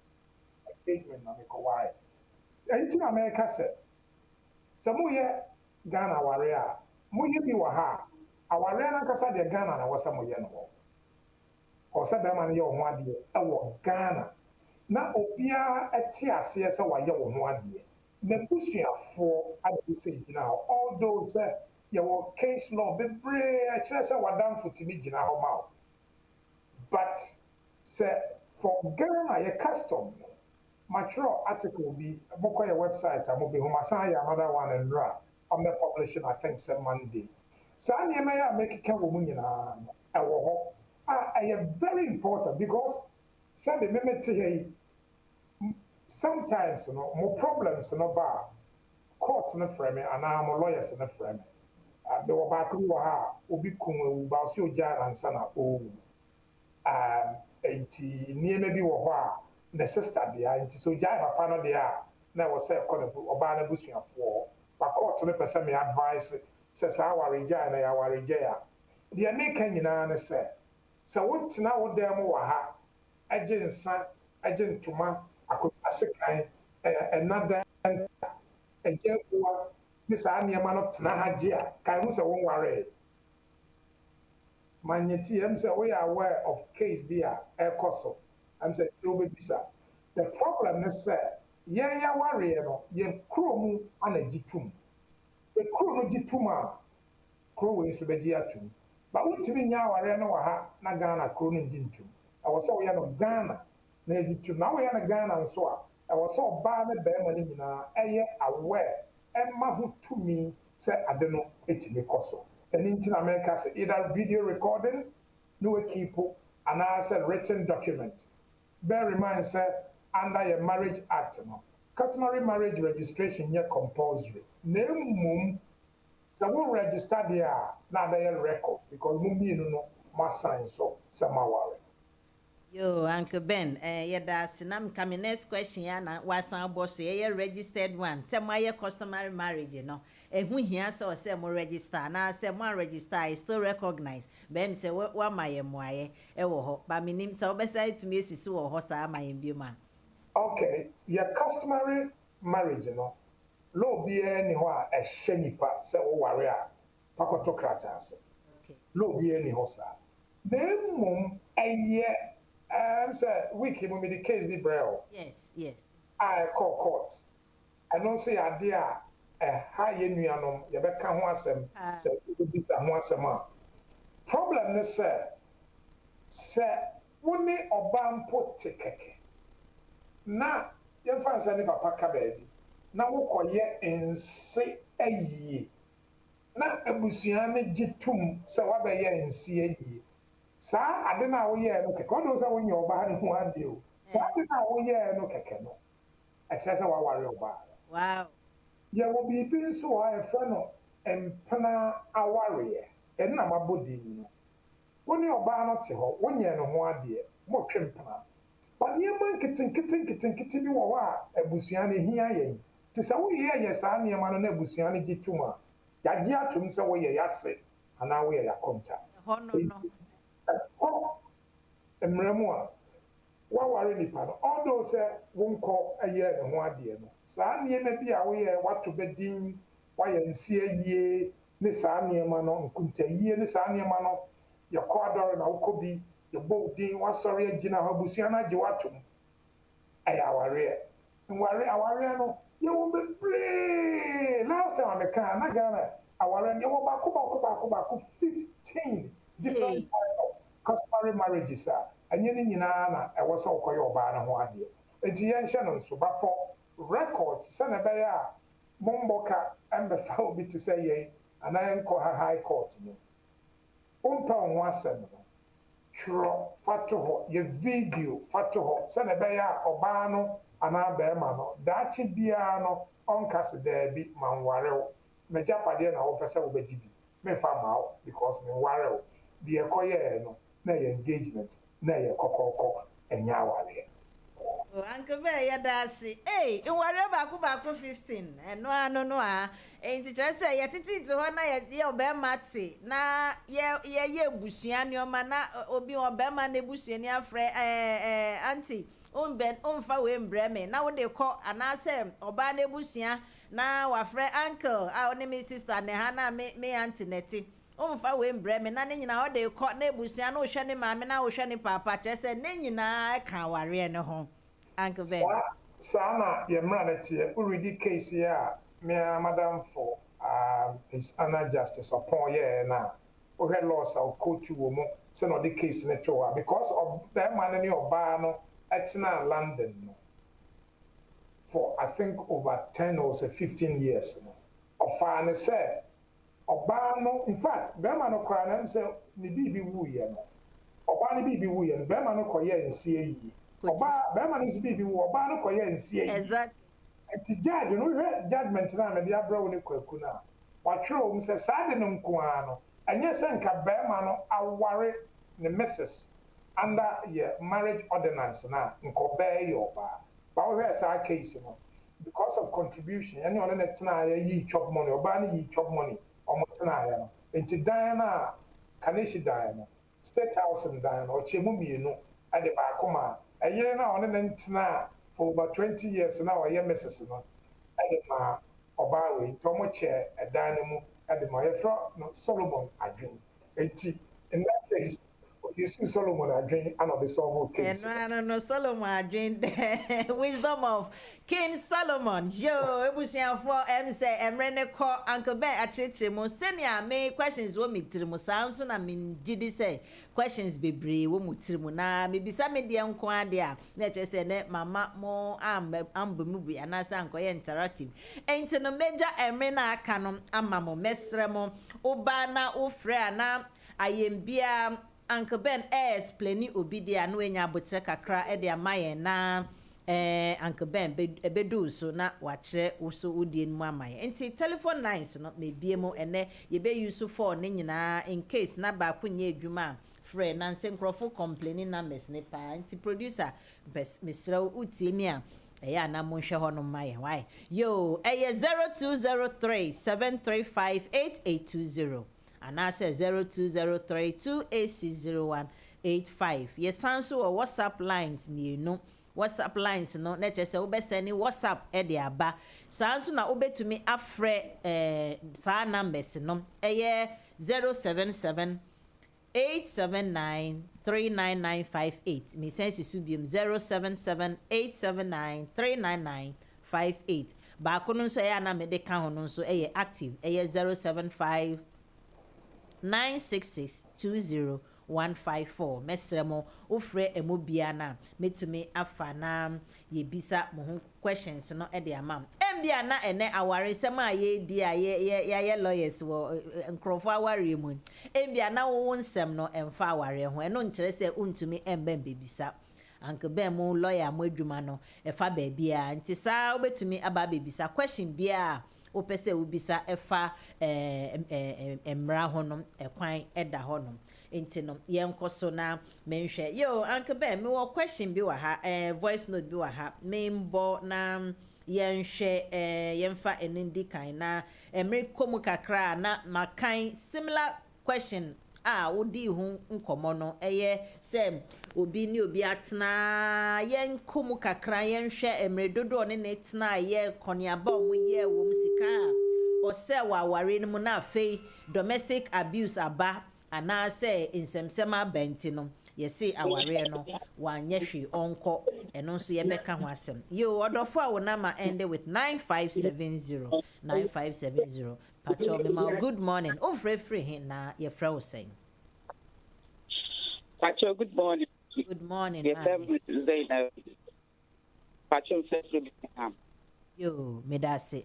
D: Engagement, no, make a wire. Anything America said. Some more Ghana warrior, Muye be waha, a warrior and Casa de Ghana, and was some yen or said them and your 1 year, Ghana. Now, Opia at TRCS or your 1 year. The pushing for at the stage now, all those your case law, the brave, I just what done for to me, mouth. But say for Ghana, your custom, mature article be book on your website. I will be another one and I'm not publishing. I think some Monday. So I make it come woman I am very important because sometimes more problems bar court in a frame and I'm a lawyers in a frame. There were back who are Ubi Kumu, Basio Jan and Sana. Enti niema bi wo ho a ne sister dia enti so jai papa no dia na wo say ko ne oba na busuafo ba court ne pese me advice say sa awaregya na ya awaregya ya de ne kan nyina ne say wo tena wo dem wo ha agye nsa agye ntoma akotasekan another agye kuwa ni saa nneɛma no tena ha gye a kan ho sɛ wo nware manyeti am sɛ we are aware of case bi a ɛkɔ so am sɛ wo bebisa the problem is sɛ yɛn ya ware no yɛn kuro mu ana gyitum the kuro no gyitum a kuro wei nso bɛgye atum ba wontumi nya aware no wɔ ha na Ghana kuro no ngye ntum ɛwɔ sɛ woyɛ no Ghana na gyitum na woyɛ no Ghana nso a ɛwɔ sɛ ɔbaa ne bɛrima no nyinaa ɛyɛ aware ɛma ho tumi sɛ ade no ɛtumi kɔ so ɛno nti na America sɛ either video recording no wakipo anaasɛ written document bear in mind sɛ under your Marriage Act no Customary Marriage registration yɛ compulsory na mmom sɛ wo register deɛ a na adayɛ record because mo mmienu no mo assign so sɛ maware.
A: Yo, Uncle Ben, yada sinam kami next question ya na wasan boss ye registered one. Se mo ye customary marriage no. Hu hia se mo register na se mo register is still recognized. Be me se wa maye mo aye e wo ho. Ba minim se obesa etumi esisi wo ho sa maye bi ma.
D: Okay, your customary marriage no. Lo bi ni ho a ehye nipa se wo ware a pakoto krata so.
A: Okay.
D: Lo bi ni ho sa. Na mum eye say wiki mo me the case be brel.
A: Yes, yes.
D: I call court. I don't say idea ha ye nuanom ye beka ho asem say obi sa ho asem a. Problem is say woni oba mpo tekeke. Na ye fa say ne papa ka baabi. Na wo koye ense ayie. Na abusua ne gitum say wa be ye ense ayie. Sa ade na wo ye no keke o do say wo nye oba ne ho ade o sa ade na wo ye no keke no a kire say wa ware oba
A: Wow
D: ye wo bi bi so wa e fa no empana aware ye e na mabodi no wo ne oba no te ho wo nye no ho ade mo twempana ba ne man kitinkiti bi wo wa abusua ne hia ye te say wo ye sa ne ma no na abusua ne gituma ya gi atum say wo ye yase ana wo ye yakonta
A: ho no
D: mmeremu a waware nipa no although say wonkɔ ayɛ ne ho adeɛ no saa nneɛma bi a woyɛ wato bedin wayɛ nsie yie ne saa nneɛma no nkuntayie ne saa nneɛma no yɛkɔ adɔre na wokɔ bi yɛbɔ din wasɔre agyina hɔ abusua no agye wato mu ɛyɛ awareɛ awareɛ no yɛwɔ bebree last time ameka na Ghana awareɛ no yɛwɔ baako 15 different types of customary marriages anya ni nyinaa na ɛwɔ sɛ ɔkɔyɛ ɔbaa no ho adeɛ enti yɛnhyɛ no nso bafɔ records sɛ na ɛbɛyɛ a mombɔka ɛmbɛfa obi te sɛ yɛn anaa nkɔ ha high court no wompɛ wo ho asɛm no twerɛ fa to hɔ yɛ video fa to hɔ sɛ na ɛbɛyɛ a ɔbaa no anaa bɛrima no daakye biara no ɔnka se daabi ma nware wo magyapadeɛ na wopɛ sɛ wobɛgye bi memfa ma wo because menware wo deɛ ɛkɔyɛɛ no na yɛ engagement na yɛ kɔkɔkɔ ɛnyɛ awareɛ.
A: Uncle Ben yada si nware baako 15 ɛno ano no a enti kyerɛ sɛ yɛtete ho na yɛ ɔbɛrima te na yɛ busua nneɔma na obi ɔbɛrima na busuani afrɛ auntie umfa we mbrɛ me na wode kɔ anaasɛ ɔbaa na busua na wafrɛ uncle a one me sister ne ha na me auntie neti umfa we mbrɛ me na ne nyina ode kɔ na busua na wohwɛ ne maame na wohwɛ ne papa kyerɛ sɛ ne nyina ka ware ne ho Uncle Ben
D: sana ye mra na tie already case here me madam for his Anna Justice upon ye na o had loss of court wo mo say no the case na cho because of that man ni oba no etina London no for I think over 10 or 15 years no ofa ne say oba no in fact be man no kra na say ni bibi wu ye no oba ni bibi wu ye no be man no koye nsie yi oba bema no bi wo oba no koye nsie
A: exactly
D: enti judge no hwe judgment na me dia bra wo ne kwaku na wa twero mu se saa de no nko a no anye se nka bema no aware ne missus under your Marriage Ordinance na nko be ye oba ba wo hwe saa case no because of contribution any on net na ye chop money or ban ye chop money or motana no enti dan na kaneshi dan no state house and dan or chemu mienu ade ba akoma ayere na on net na for over 20 years now I am Mrs. no ade ma oba we to mo che dan mu ade ma yefro no Solomon adwen enti in that case you see Solomon adwen and of the solve case.
A: No, Solomon adwen wisdom of King Solomon. Yo, ebusia for say emrene ko Uncle Ben acheche mo senior me questions wo mitirimu sanso na min gidi say questions bebre wo mutirimu na me bisa me de nko ade a na che say ne mama mo ambe mu bia na sa nko ye interactive. Enti no major emre na aka no ama mo mesre mo oba na ofre na ayembia Uncle Ben explain obi dia no enya abotre kakra e de amaye na Uncle Ben bedu so na wachre uso udie mu amaye enti telephone lines no me bie mu ene ye be use for ne nyina in case na ba kunye adwuma friend na nkrofo complaining numbers ne pa enti producer best Mr. Utiemi a eya na mo hwe ho no maye why yo 0203 735 8820 and I say 0203286085. Yes, answer or WhatsApp lines me no. WhatsApp lines no. Let us say ube send WhatsApp edi aba. Sansu na ube to me afre sa numbers no. 077 879 39958. Me sense subium 077 879 39958. Ba kono so ya na me de kan hono so active 075 96620 mesremo ofre emobiana metumi afana yebisa mo ho questions no e de amam embia na ene aware sema ye di ye lawyers wo nkrofo aware mu embia na wo nsem no emfa aware ho eno nkere se untumi embe bebisa Uncle Ben mo lawyer mo adwuma no efa ba bia nti sa obetumi aba bebisa question bia opese ubisa efa emra honom ekwan eda honom enti no yenkoso na menhwe yo Uncle Ben me wo question bi wa ha voice note bi wa ha membo na yenhwe yemfa enindi kan na emre komu kakra na makan similar question odi hu nkomo no se obi ni obi atena yen komu kakra yen hwe emredodo ne netena ye koniaba omu ye wo musika o se wa ware ni mu na afei domestic abuse aba ana se insemsema benti no ye se aware no wanye hwe onko eno nso ye beka ho asem yo odofo a wona ma end with 9570 Pacho me good morning free hin na ye fra wo sen
E: Pacho good morning.
A: Good morning.
E: Yes, Zainab. Pacho
A: yo me da se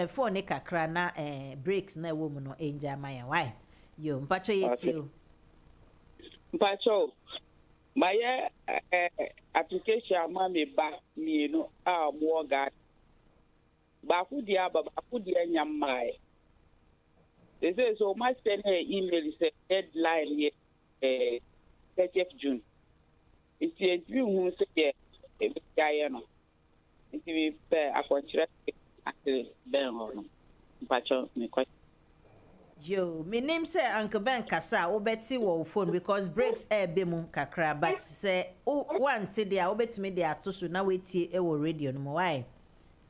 A: phone ne kakra na breaks na wo mu no enja maya why yo mpacho yeti
E: Pacho my application ma me ba mi no mo ga ba ku dia nyam mai. They say so much send her email is a deadline here 30th June. It's a dream who say yeah no. It will be a contract at the Ben Horn. Pacho me question.
A: Yo, my name say Uncle Ben Kasa obeti wo phone because breaks be mu kakra but say one say dia obeti me dia to so na wetie e wo radio no why.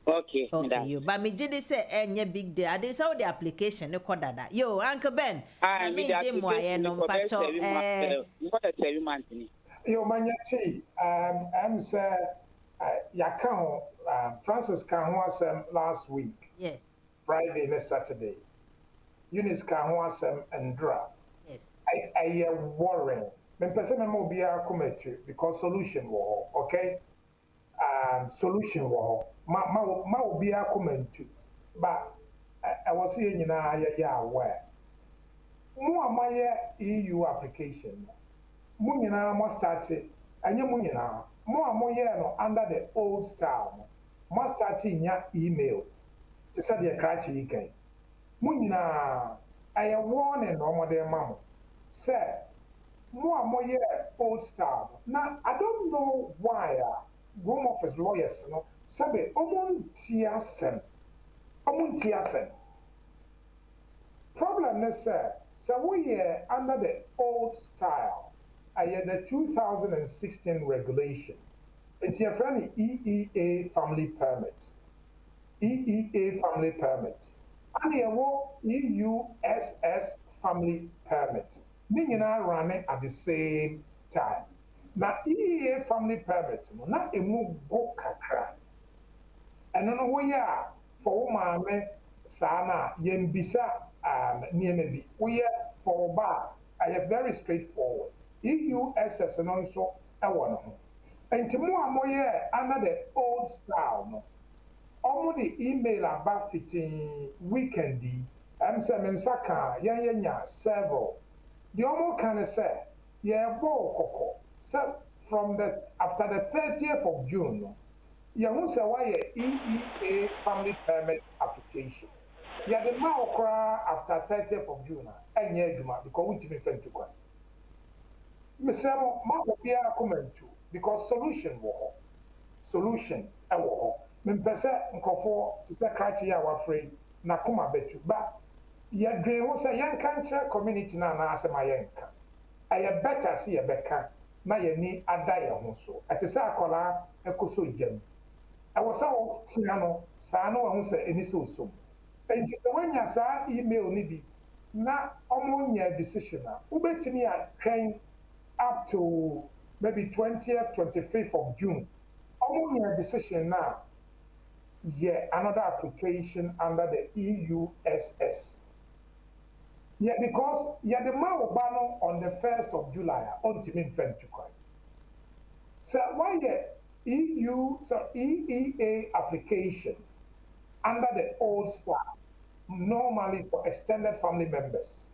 E: Okay,
A: yo but me jidi say enye big day ade say the application ne kodada yo Uncle Ben
E: I
A: mean je mo aye no pacho
E: what a 7 months ni
D: Yo manya chi am say yakao Francis kan ho asem last week.
A: Yes.
D: Friday and Saturday. Eunice kan ho asem andra.
A: Yes.
D: I worrying. Me pese me mo bia komechi because solution wo, okay? Solution wo. Ma obi akomenti but I was saying nyina ya aware mo amaye EU application mo nyina mo start anye mo nyina mo amoye no under the old style mo start nya email to say the crash yikan mo nyina I warning no mo de mamo say mo amoye old style now I don't know why Home Office lawyers no sabe omuntiasem problem is so we are under the old style the 2016 regulation. It's your friend EEA family permit. EEA family permit. And here EUSS family permit. Ningina running at the same time. Now EEA family permit, not a move go kakra. And no we are for mama sana yembisa nemebi. We are for bar. I am very straightforward. EUSS and also a one. And to more under the old style. No. Omo the email about fitting weekendy. Mensaka yanya several. The omo can say, yeah, koko. So from the after the 30th of June, you who say why EEA family permit application. Yeah, the Maokra after 30th of June, and yeah, because we to friend to go. Mr. Mabia comment to because solution a war. Mimpesa nkofo to say cratchy our free na kuma betu ba ya dream wo say yan kanche community na asema yanka aye better see ye beka na ye ni ada ye ho so ate say akola ekoso jam e wo say wo tia no saa no wo say eni so so enti se wanya saa email ni bi na omo nya decision na wo betimi a twen up to maybe 20th 25th of June omo nya decision na yeah, another application under the EUSS. Yeah, because yeah, the Maobano on the 1st of July on Timin Friend to coin. So why the EEA application under the old style normally for extended family members.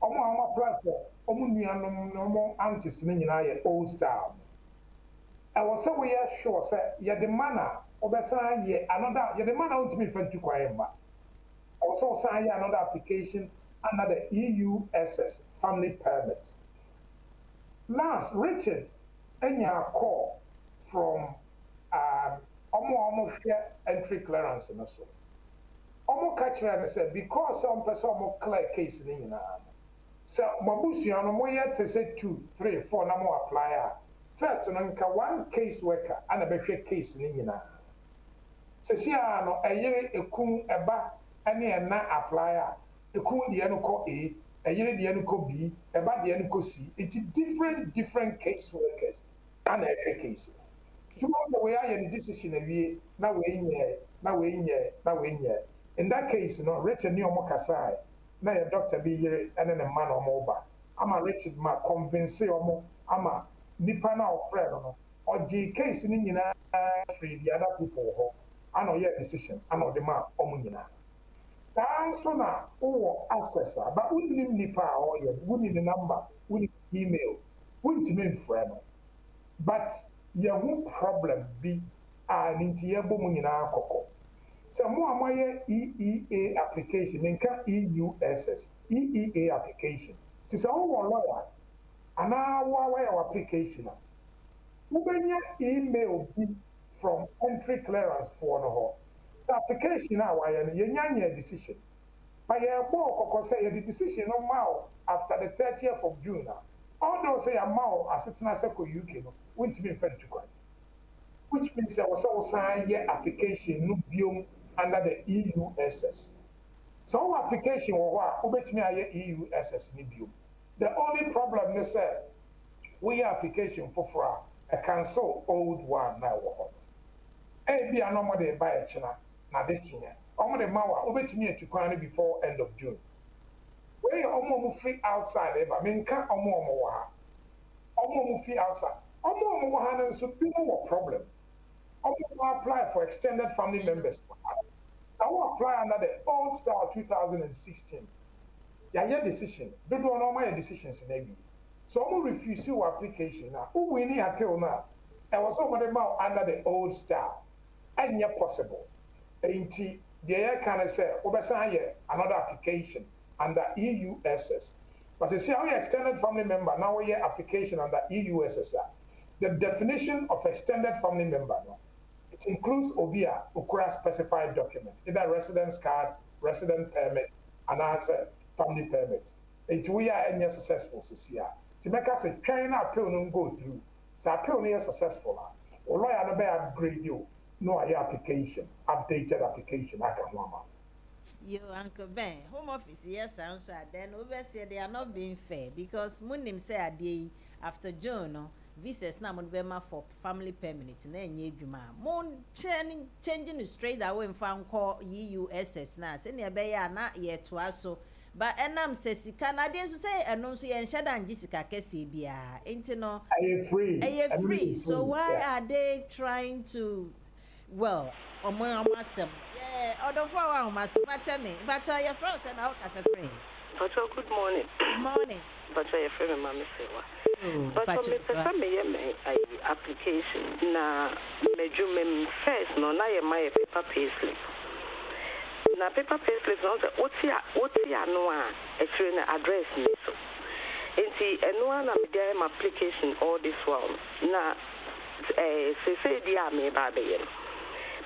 D: Omo apply for omo aunties in old style. I was so we are sure say yeah the manner Obesa ye another the man out to me friend to Kwayamba. Also sign another application under the EUSS family permit. Last, Richard, enya call from Omo entry clearance and so. Omo catcher and said because some person omo clear case in so Mabusiano moya to say 2, 3, 4 na mo apply. First, one case worker and a better case in Sesia no eyere ekun eba ene na apply ekun de no ko A eyere de no ko B eba de no ko C. It's different case workers and every case. Tomorrow we are in decision awie na we nye. In that case no Richard ni omo kasai na your doctor be yere ene ne man omo ba. Ama Richard ma convince omo ama nipa na ofre no oji case ni nyina free the other people ho. I know your decision. I know the man omuna. So na o access but we need nipa or we need the number, we need email, we need name friend. But your whole problem be into your bomuna koko. So more my EEA application, then can EUSS EEA application. To say one lawyer, and now our application. When your email be from entry clearance for no the application now why you decision but you say the decision no now after the 30th of June although say amount as it na UK no won't be fair to coin which means there was also a application no biom under the EUSS so application what obetimi aye EUSS ni biom the only problem is we application for a cancel old one now be a normal day by a china, not the china. Omo the mawa, obetimi to kwan before end of June. Where you omo free outside, but minka omo waha. Omo free outside. Omo waha no so be no problem. Omo apply for extended family members. I will apply under the old style 2016. Your decision. Don't do normal decisions in every. So omo refuse your application now. Who we need a kill now? I was over the mouth under the old style. And yet possible. The air can say, another application under EUSS. But you see how you extended family member, now we have application under EUSSR. the definition of extended family member, no, it includes obia ukura specified document, either residence card, resident permit, and as a family permit. It we are any successful CCR. To make us a China appeal no go through. So appeal no successful. Or lawyer no be upgrade you. No application, updated application. I can mama.
A: You Uncle Ben, Home Office yes answer. Then over say they are not being fair because Munim say a day after June no visas na mon bema for family permanent na enye dwuma. Mon changing straight away from call USS na say ne be ya na ye to aso. But enam say sika na dey so say eno so ye nhada ngi sika kese bia. Enti no
D: Are
A: free. So why are they trying to well, omo other for one must patch me. But your friends and how can free?
F: But good morning.
A: Morning.
F: But your friend, Mamma Sewa. But me application na me first no na my paper payslip. Na paper payslip no the otia no a actually na address me so. Enti eno na me dey application all this while. Na say dia me ba be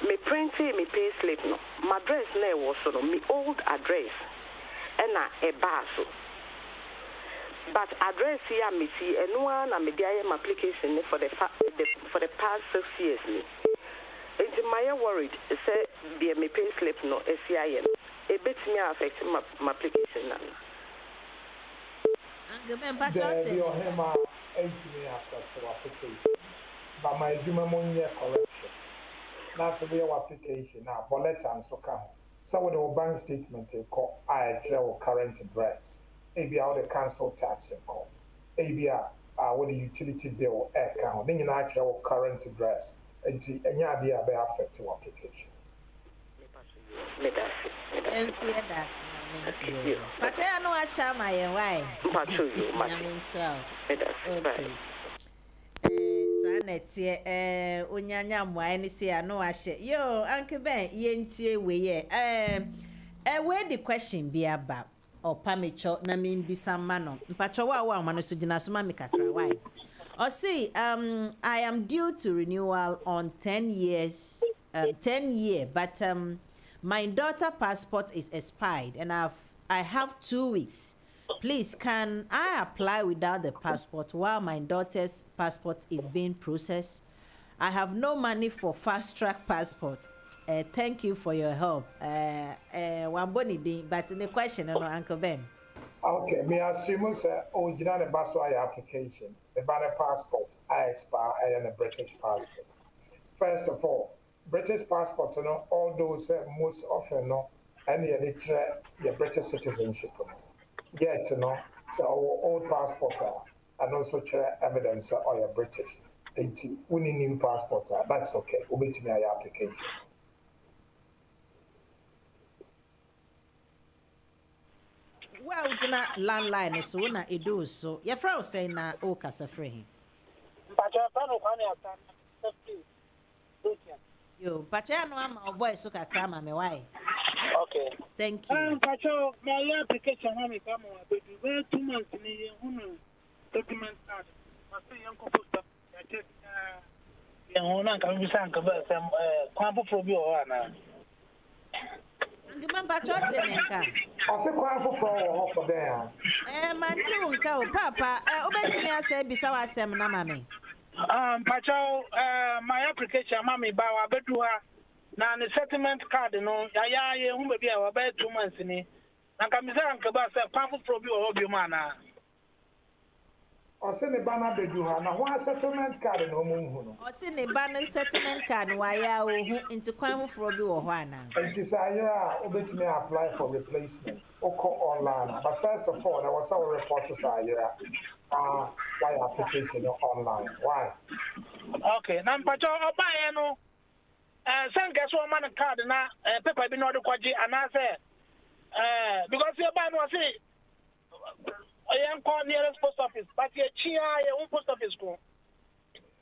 F: me printing me pay slip no my address na was so no me old address and a baso but address here me see and one na me dey my application for the past 6 years ni into my worried say be me pay slip no SCIM e bet me affect my application na
A: and ben patriotic
D: you him 8 after to application but my money correction. Now for your application now, but let us come. So with our bank statement, call I current address. Maybe how the council tax and call. Maybe with the utility bill account. Then you actual current address. And any idea about affect your application.
A: And see that's but I know I shall my why. Okay. Sanete onyanya mwa ni se ano ahye yo Uncle Ben yentie we ye where the question be about or pamecho na me bisa ma no mpacho wa ma no so gina so ma me kakra why or see I am due to renewal on 10 years 10 year but my daughter passport is expired and I have 2 weeks. Please, can I apply without the passport while my daughter's passport is being processed? I have no money for fast-track passport. Thank you for your help. One boni din, but the question, Uncle Ben.
D: Okay, me assume say original the application, the banner passport, I expire and a British passport. First of all, British passport, all those most often any your British citizenship. Yet, so our old passport and also evidence or your British. We need new passport. That's okay. We'll be to my application.
A: Well, do not landline so na it do so. Your friend say na o kasa free. Yo, but I know I'm voice so kakra ma me why.
G: Okay.
A: Thank you.
G: Pacho, my application when me come on, but we 2 months ni document card. Must be young couple stuff. I check ona kan bi san ka ba sem kwan foforo bi o na.
A: Ngima pacho tenenka.
D: Ose kwan foforo for there.
A: Manti unka o papa, obetimi ase bisa wa asem na mame.
G: Pacho, my application mama ba wa bedu ha. Na the settlement card no ya ye hu be bia wa ba 2 months ni na kamisa anka ba se pamfo probi o bi ma na
D: o se ne bana bedu ha na ho settlement card no mu hu no
A: o se ne bana settlement card wa ya o hu nti kwan fo bi wo ho ana
D: nti sayira obetimi apply for replacement o ko online but first of all there was some report to sayira why application online why
G: okay na mpacho obaye no send guess one man card na paper bi no de kwaji anase because you buy no say I am call nearest post office but you chia your post office go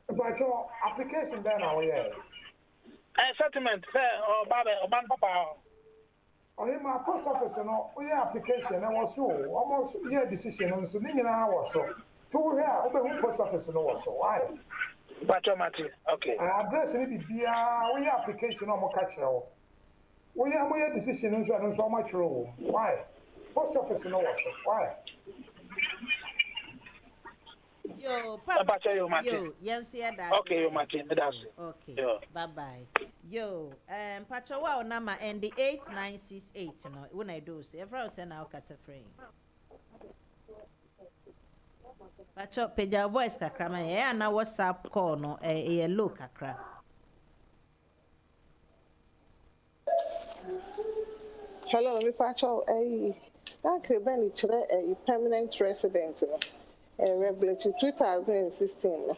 D: but your application there now yeah
G: settlement say or baba or ban papa
D: my post office no we application and was so almost yeah decision so ni nyina was so to here obe post office no was so why
G: Patomati. Okay.
D: Address ni bibia we application o mo ka kire wo. We am your decision and so much room. Why? Post office no was why?
A: Yo, Papa, yo, yes, yeah, that's
G: okay, you Martin, that's it.
A: Okay,
G: Yeah.
A: bye. Yo, Pacho, wow, number and the 8968, you know, when I do so, everyone send out a frame. Pacho, page your voice, Kakrama, yeah, and I WhatsApp call, no, a look, Kakra.
F: Hello, me Pacho, thank you, Benny, a permanent resident, regulatory 2016.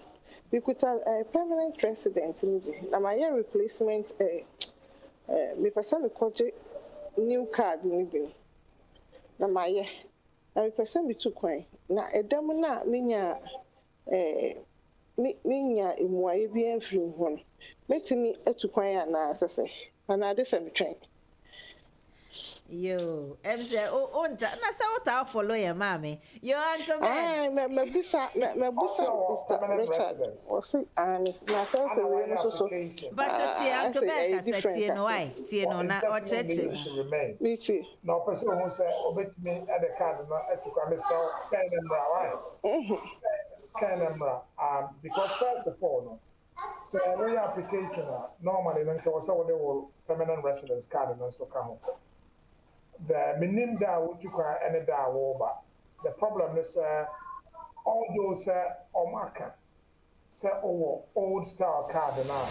F: We could have a permanent resident. Now, my year replacement, me person me koji new card maybe. Now, my year, I person me too coin. Now, a demona minya imwa bien free one. Let me to coin na say. And I just am train.
A: Yo, say, oh, na say what I follow your mommy. Your uncle man.
F: Me bisa, Mr. Richard. O si, and na first way no so.
A: But ti uncle man ka say tie no why? Tie no na o cheche.
F: Me too.
D: No person who say obetimi at the card no etukwa me so kind number why? Kind number because first of all no. So every application normally no ko so they will permanent residence card no so ka ho. The minim da wutukwa and da woba. The problem is all those omaka say old style card now.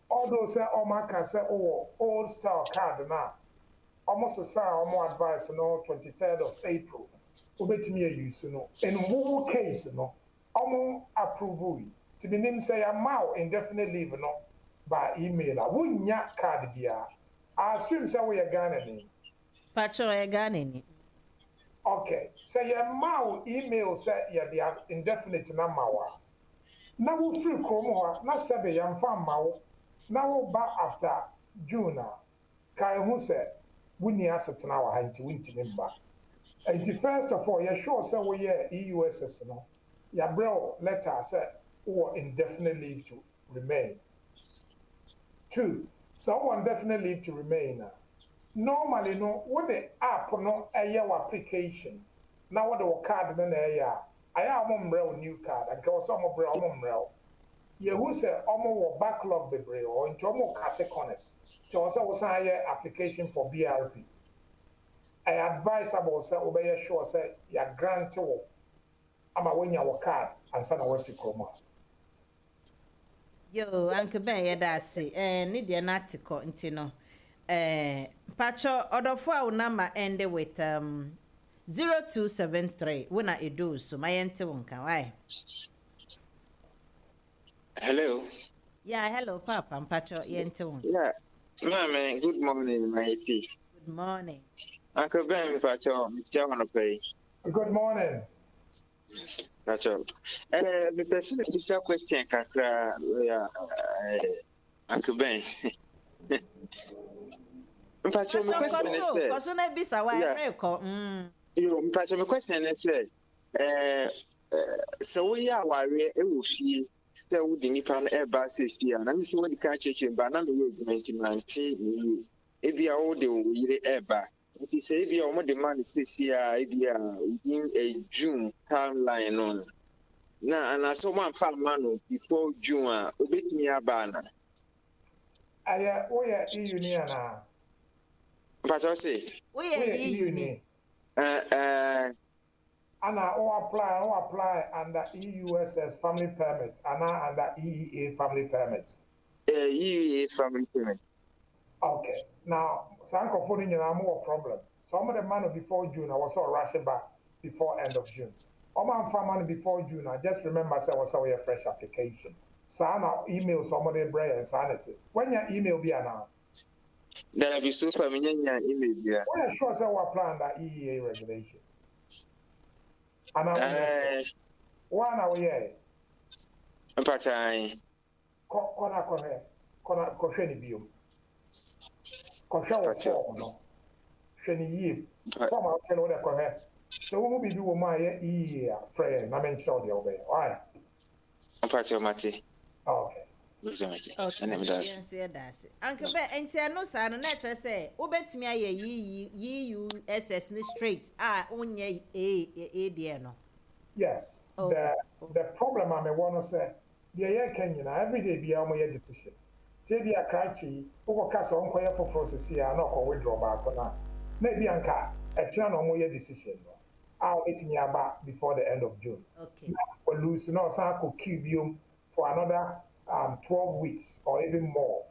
D: All those omaka say old style card now. Almost a say more advice no 23rd of April. Ubetimi use no. In who case no omo approve to be name say amount indefinite leave no by email. Wunya card dia. I assume say we are Ghanaian.
A: Pacho e Ghanaian.
D: Okay. Say your mau email say ya the indefinite na mawa. Na wo free komo na say be yam fam mawo. Na wo ba after June kai hu say wuni asetena wa hanti wunti memba. And first of all, you sure say we are EUSS no. Ya bro letter say or indefinite leave to remain. 2. So one definitely leave to remain. Normally, no, what the app no your application. Now what the card no I am on new card and go some of you who say almost backlog the braille or into more categories. So also was application for BRP. I advise about say obey sure say your grant to when your card and send away to Chroma.
A: Yo, Uncle Ben, yeah, that's it. Need an article, no. Pacho, order for number ended with 0273. When I do so, my auntie won't come. Why?
H: Hello.
A: Yeah, hello, Papa. Pacho,
H: yeah, Mama, good morning, my tea.
A: Good morning.
H: Uncle Ben, Pacho, Mr. Wanapay.
D: Good morning.
H: That's all. The person is a question, Uncle Ben. Pacho, my question is my question is so we are worried, it will see. Still, the Nippon Airbus is here, and I'm seeing what the catch in Banana 1990. If you are all the Airbus. It is if you are demand is this year, idea within a June timeline on. Now, and I saw one farm before June, a bit near Banner.
D: We are EU now.
H: But I say,
A: we are EU.
D: And I apply under EUSS family permit, and under EEA family permit.
H: EEA family permit.
D: Okay. Now, Sanko phone you more problem. Some of the money before June, I was all rushing back before end of June. I'm money before June. I just remember I was a fresh application. So I email somebody brain and sanity. When your email be now.
H: There be so familiar email there.
D: Well, sure say we apply under EEA regulation. And I one are we here?
H: Patai.
D: Corner biom. Control no. Sheni yi. Form of fellow that correct. So we will be do my year prayer. I mean, show the obey. Why?
H: Apache Mati.
D: Okay.
A: Yes, that's it. Uncle Ben, and say no son, and nature say, Ubet me a USS straight. Only a dear no.
D: Yes. The problem I may want to say, the year Kenya, every day be our decision. Say a cratchy, who cast on quay for process here, not or withdraw back on that. Maybe Anka, a channel more decision. I'll wait in your back before the end of June.
A: Okay.
D: We'll lose no circle cube for another 12 weeks or even more.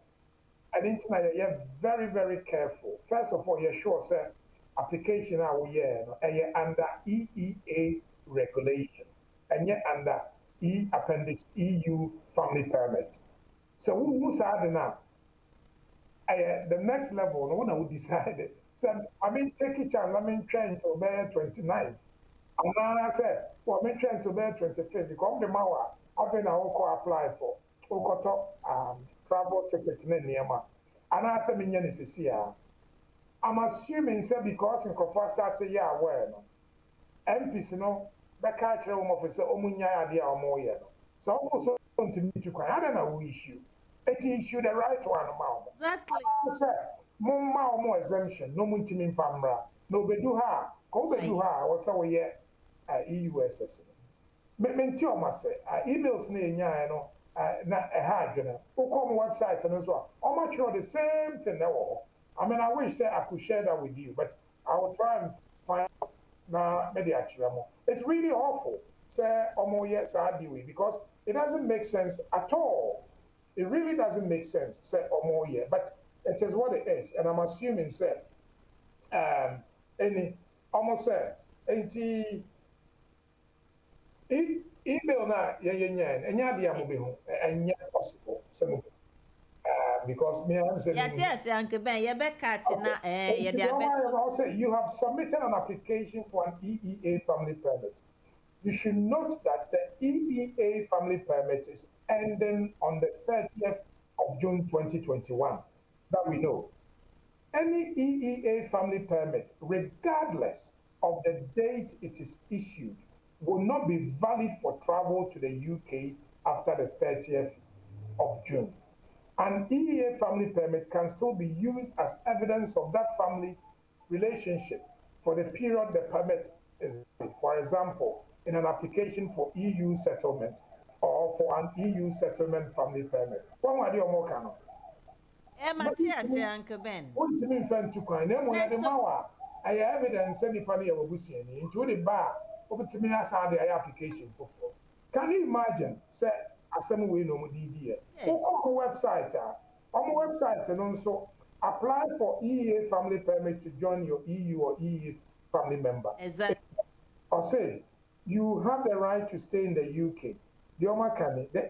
D: And internet, you're very, very careful. First of all, you're sure, sir, application are you're under EEA regulation, and yet under E Appendix EU family permit. So who's adding now? The next level, no one will decide. So I mean, take a chance. I mean, trying to bear 29th. And now I said, well, I mean, trying to bear 25th because the Mawa, I think I will apply for travel ticket in Niama. And I said, I'm assuming, say, because in Kofa started year aware, MPs, back at home officer, Omunya idea or more. So also to meet you, I don't know who issue. It issue the right one amount.
A: Exactly.
D: More more exemption, no muntimin famra, no beduha, go beduha, or so yet EUSS. Mentio must say, emails near Yano, not a hard, who come websites and as well. How much the same thing now? I mean, I wish I could share that with you, but I will try and find out now. Maybe actually, it's really awful. Say, yes, I do it because it doesn't make sense at all. It really doesn't make sense. Say, but it is what it is, and I'm assuming, say, any almost say, email na and possible. Because me, I'm saying,
A: yes, Uncle Ben, you
D: you have submitted an application for an EEA family permit. You should note that the EEA family permit is ending on the 30th of June 2021. That we know. Any EEA family permit, regardless of the date it is issued, will not be valid for travel to the UK after the 30th of June. An EEA family permit can still be used as evidence of that family's relationship for the period the permit is valid. For example, in an application for EU settlement or for an EU settlement family permit. One way or more canon.
A: Uncle Ben.
D: What do you mean, friend? To coin them when the Mawa, I have evidence any family of Obusiani into the bar over to me as the application for. Can you imagine? Say, some way no more DD. On the website, and also apply for EEA family permit to join your EU or EU family member.
A: Exactly.
D: Or say, you have the right to stay in the UK. The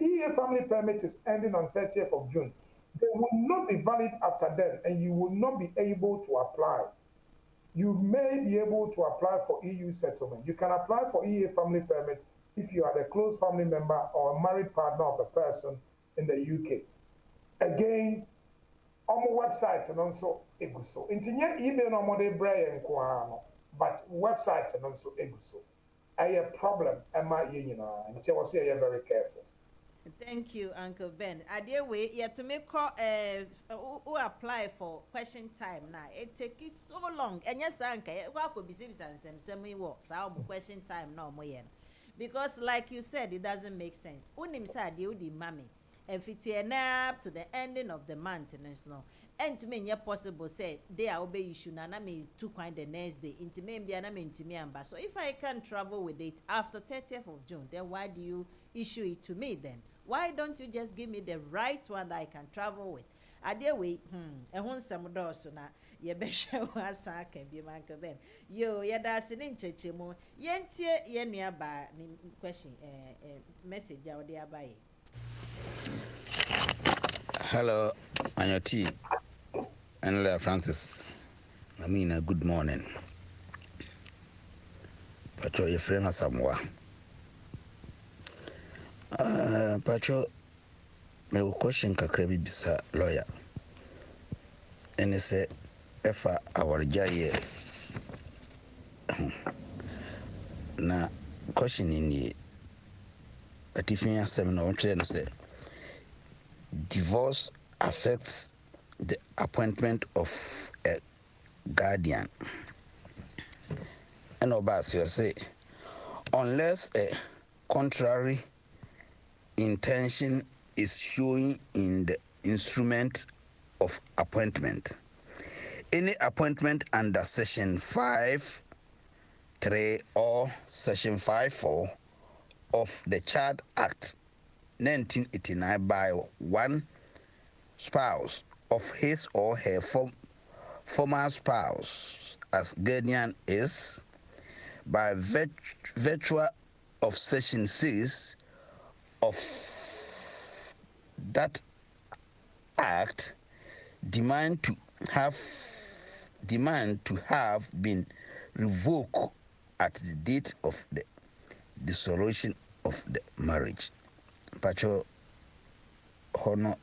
D: EEA family permit is ending on 30th of June. They will not be valid after then, and you will not be able to apply. You may be able to apply for EU settlement. You can apply for EEA family permit if you are the close family member or a married partner of a person in the UK. Again, on the website and also Owusu. Intinya email no more Brian Kwano, but website and also Owusu. I have a problem, Emma Yina, and tell us here you're very careful.
A: Thank you, Uncle Ben. Idea way, you have to make who apply for question time now. It takes it so long. And yes, Uncle, what could be some question time no more. Because, like you said, it doesn't make sense. Unim said you the mommy. And fit up to the ending of the month, and to me, yeah, possible say they are obey issue and I may to find the next day into me and I'm into me. So if I can travel with it after 30th of June, then why do you issue it to me then? Why don't you just give me the right one that I can travel with? Idea way, and one some doors so now, ye besha was I can be my Ben. Yo, yeah, that's an inch more. Yentia, ye nearby question, message out there by.
I: Hello, Manye Tea and Francis. I mean, good morning. Pacho, your friend has somewhere. Pacho, my question kakrebi bisa lawyer. And he said, if our jay na question in the atifi asɛm na ɔtwerɛ no sɛ divorce affects the appointment of a guardian. And Obasio say, unless a contrary intention is showing in the instrument of appointment, any appointment under Section 5(3) or Section 5(4) of the Child Act 1989 by one spouse of his or her former spouse as guardian is, by virtue of Section 6 of that Act, demand to have been revoked at the date of the dissolution of the marriage. Pacho hono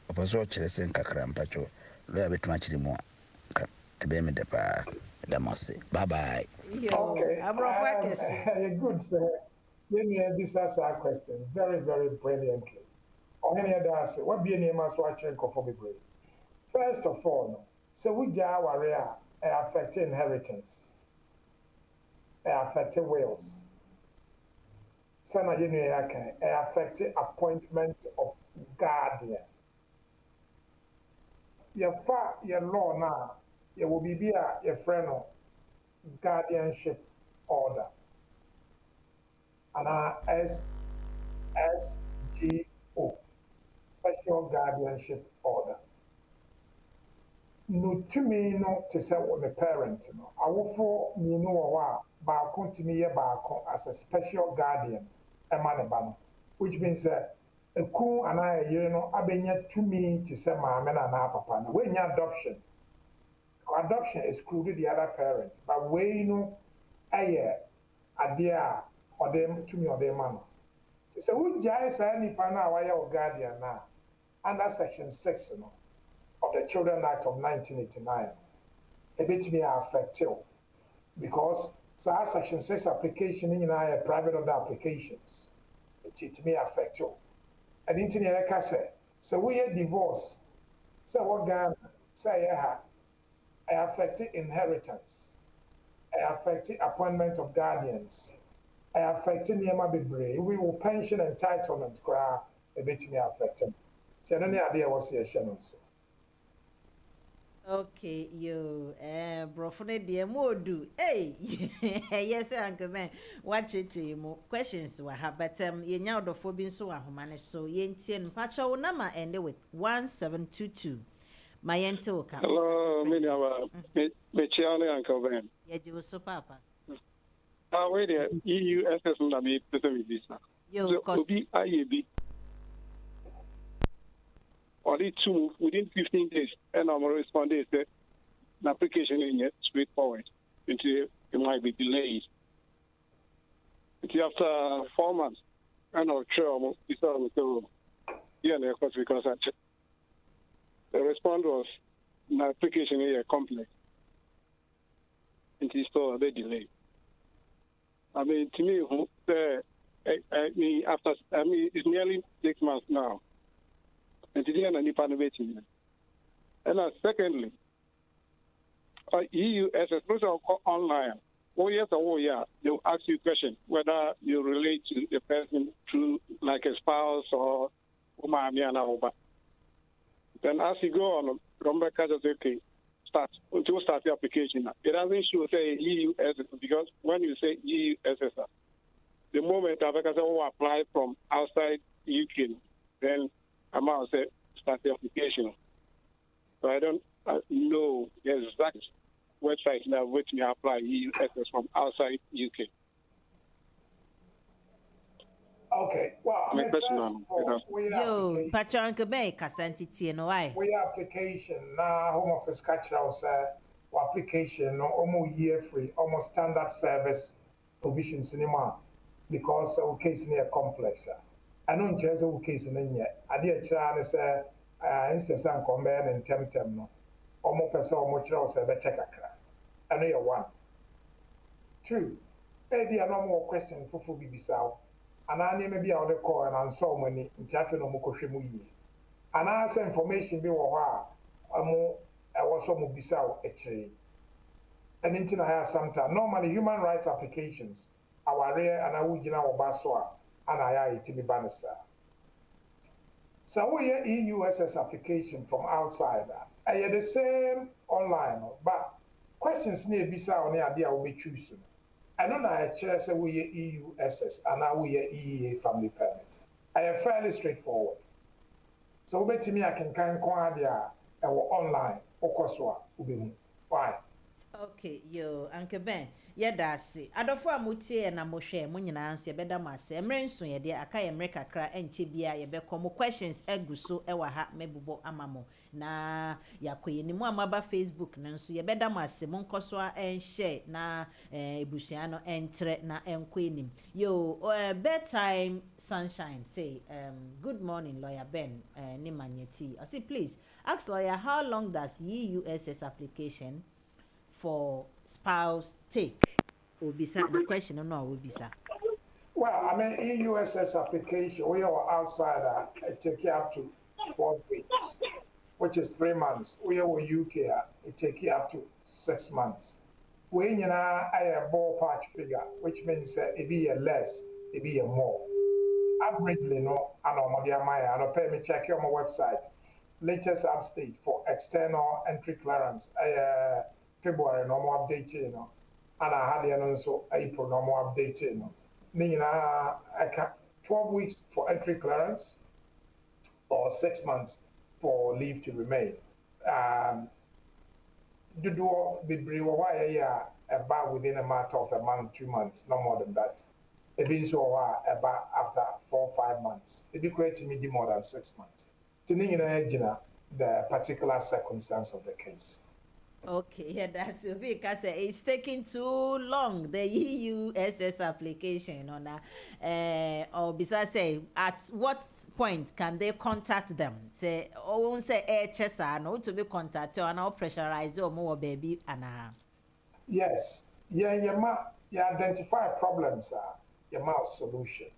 I: opazo chelesen kakra mpacho lo ya betu machiri mo tebe me depa damase. Bye bye.
D: Okay. Good sir. Let me this as a question very brilliantly. Any other say what be name as watching for me brave. First of all, so we ja warrior affect inheritance. Affect wills. Sana yenu yake affect appointment of guardian. Your law now, you will be a friend of guardianship order. And SGO, special guardianship order. No to me no to say what my parent no. I will for me no wa ba continue ba as a special guardian emanebano, which means a ku and I no abenya to me to say maame na papa na when your adoption excluded the other parent, but we no aye adia or them to me or them man. So who jais any pana why your guardian now under Section 6 no, of the Children Act of 1989, a bit me affect you because so Section 6 application in private order applications, it may affect you. And into the say, so we are divorce. So what Ghana say I affected inheritance. I affected appointment of guardians. I affected Niema Bibre. We will pension entitlement cry a bit me affected. So any idea was here, Shannon.
A: Okay, you brofone dear modu. Hey, yes, Uncle Man. Watch it mo questions we have, but ye now the phobia so ahumane so yen tien pacho number ended with 1722. My ento ka.
J: Hello, me chiane Uncle Ben.
A: Ye do so papa.
J: Wait there, EUSS na me pese visa.
A: Yo,
J: Obi IAB. Only two within 15 days, and I'm responding that the application is yet straightforward. It might be delayed. After 4 months, and I'm sure it's all because the response was the application is complex. It is still a bit delayed. I mean, to me, it's nearly 6 months now. And secondly, EUSS online. Oh yes or oh yeah, they'll ask you a question whether you relate to the person through like a spouse or then as you go on, Rebecca just okay, start the application. It doesn't show say EUSS because when you say EUSS, the moment Rebecca says apply from outside UK, then I might say start the application. So I don't know the exact website now which may apply EUSS from outside UK.
D: Okay, well,
J: my question
A: yo, Patron Quebec, Casanti, no why?
D: We application now, Home Office catch house application, almost year free, almost standard service provision cinema because our case near complex. I don't change the case in yet. I did try to say, instance, I'm comparing and tempt no. Almost person, almost else, I check a crack. I know you're one. Two, maybe no more question for Fubi Bissau. anani maybe out the call and answer money in Jaffe no Mokoshimu ye. And I say information be wa I was some bisa actually. And into I have sometimes normally human rights applications our rare and I would baswa and I to be banisa. So we EUSS application from outside. I had the same online, but questions near bisa on the idea will be choosing. I don't know I chair say we EUSS and now we EEA family permit. I am fairly straightforward. So bet me I can idea online why?
A: Okay, yo, Uncle Ben. Yeah, that's it. Adofo amutie na mo hwe mo nyina nso ye beda mo ase. Emre nso ye de aka ye mre kakra enche bia ye be komo questions eguso ewa ha mebubo amamo. Na yakoye ni mu amaba Facebook na nso ye beda mo ase mo nkoso a enhye na ebusua no entre na enko enim. Yo, bedtime sunshine say good morning lawyer Ben ni Manyeti. I say please ask lawyer how long does EUSS application for spouse take? Obisa the question no obisa.
D: Well, I mean EUSS application we are outside it take you up to 12 weeks, which is 3 months. We are UK it take you up to 6 months. We you know a ballpark figure, which means it be a less, it be a more. Averagely no, I know I don't pay me check on my website. Latest update for external entry clearance. February normal update, you know, and I had the also April normal update, you know. Meaning I can 12 weeks for entry clearance or 6 months for leave to remain. The door be about within a matter of a month, 2 months, no more than that. It means about after 4 or 5 months. It be great to me more than 6 months. The particular circumstance of the case.
A: Okay, yeah, that's because it's taking too long. The EUSS application on or besides say at what point can they contact them? Say say HSR no to be contacted or now pressurized or more baby and
D: yes, yeah, you identify problems you solution.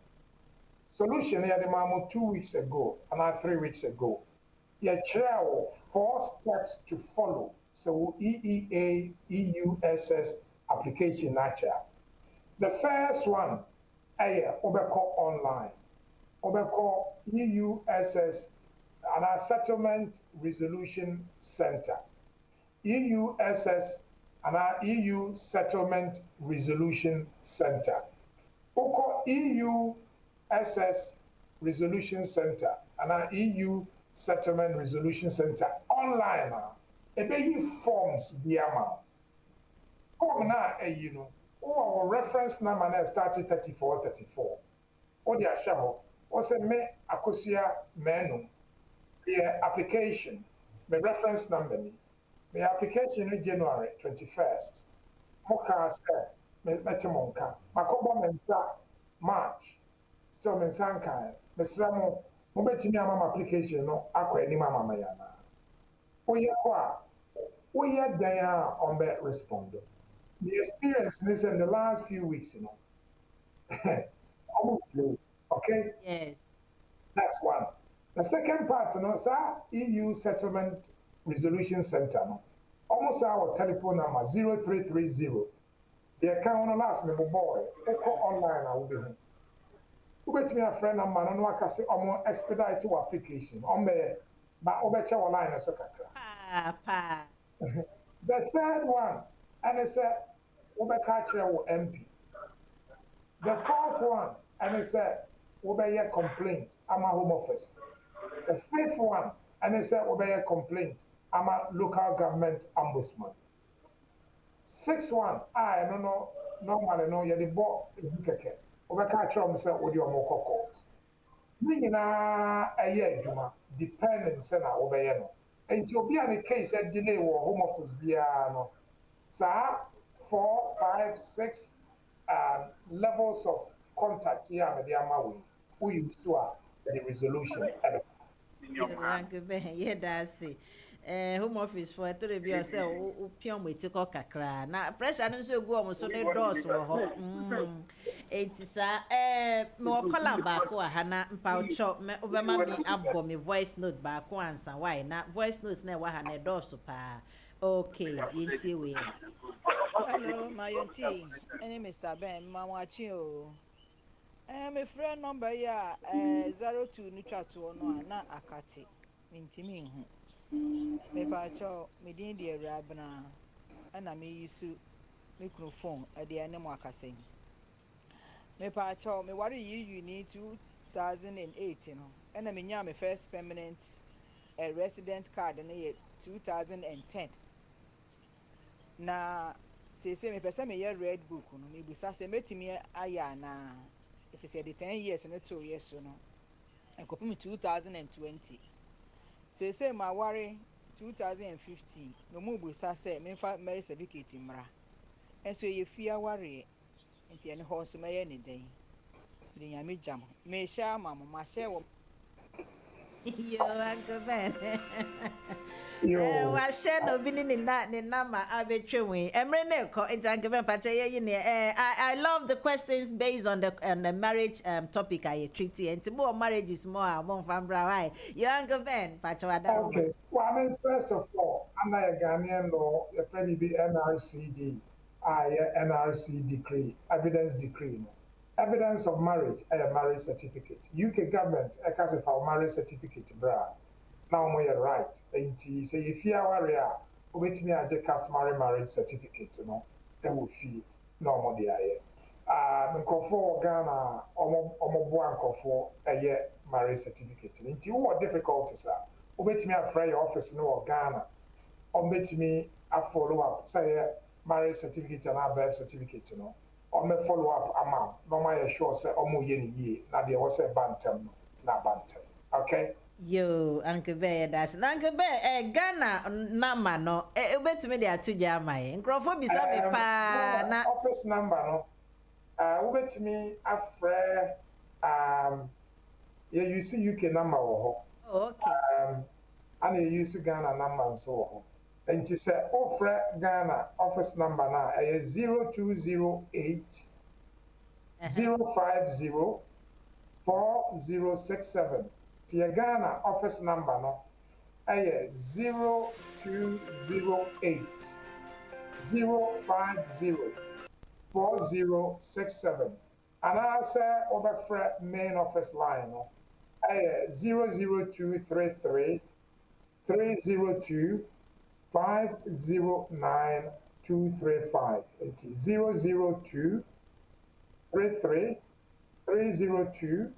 D: Solution yeah the 2 weeks ago and 3 weeks ago. You travel 4 steps to follow. So EEA, EUSS application nature. The first one, Obeko online. Obeko EUSS and our Settlement Resolution Center. EUSS and our EU Settlement Resolution Center. Oko EUSS Resolution Center and our EU Settlement Resolution Center online now. Ebe forms the amount. Form na you know, or reference number na started 34. Or the ashamo, or say me akosia menu. The application, my reference number ni. My application in January 21st. Moka say me metemonka. Makobo mensa March. Still mensanka. Mesra mo betimi ama application no akwa ni mama mayana. We are there on that respond. The experience is in the last few weeks, you know. Okay?
A: Yes.
D: That's one. The second part, you know, sir, EU Settlement Resolution Center. No? Almost our telephone number 0330. The account last me boy. Online I will be here. Who bet me a friend number no I can say expedite to application. But obecha online so kakra. The third one, and it's a obekachre MP. The fourth one, and it's a obeye complaint. I'm a home office. The fifth one, and it's a obeye complaint. I'm a local government ombudsman. Sixth one, I don't know. Normally, no, you're the board. Obekachre myself with your more court. Nina a year, Juma, depending, Senna obeye no. And to be on a case at delay or home office piano. So 4, 5, 6 levels of contact here with the Amawi. We used to the resolution.
A: Yeah, that's it. Home office for to be yourself pion we take kakra na pressure no so go am so the doors wo ho Etisa me wakola baako ahana mpaucho me obema mi abbo me voice note baako ansa why na voice notes na wa ha na do pa. Okay, yinti we.
K: Hello, my auntie. Any Mr. Ben, Mamachi o. My friend number ya 02 ni twatu no na akati. Mintimi hu. Me pa cho me din de rabna. Ana me yisu microphone ade ane mo akasem. Me pa cho me wari you need 2008 no. Ana me nya me first permanent resident card na 2010. Na say me pese me ye read book no me busa say metimi aya na if say the 10 years and 2 years so no enkopi me 2020 say my worry 2015 no mu busa say me fa marriage certificate mra enso ye fia worry enti ene ho so me ye ne den de nyame jam me sha mama ma she wo
A: Yo, Uncle Ben.
D: Yo.
A: Wa share no bi ni na ma abetwe Emre ne ko Uncle Ben pacha ye ne I love the questions based on the marriage topic I treaty and more marriage is more among fambra why. Yo Uncle Ben pacha wa da.
D: Okay. Well, I mean, first of all, I'm not a Ghanaian law, a friendly be NRCD, NRC decree, evidence decree. No. Evidence of marriage, a marriage certificate. UK government, a case for marriage certificate, bra. Now you're right. And say if you are area, wait me as a customary marriage certificate, you know, they will fee normal the air. For Ghana, or a year marriage certificate. And you are difficult, sir. Wait me a free office no Ghana. Or wait me a follow up, say marriage certificate and a birth certificate, you know. Or me follow up amount. No my sure say omo ye na de was say bantam na bantam. Okay?
A: Yo, Uncle Ben, that's Uncle Ben, Ghana number no. Bet me there to Jamai. Nkrofo bisa me pa na
D: office number no. Bet me a free you use UK number ho.
A: Oh, okay.
D: And you use Ghana number and so on. And she said, offer Ghana office number now, 0208 050 4067. The Ghana office number no, 0208 050 4067. And I say over main office line no, 00233 302 509235. It is 002 33 302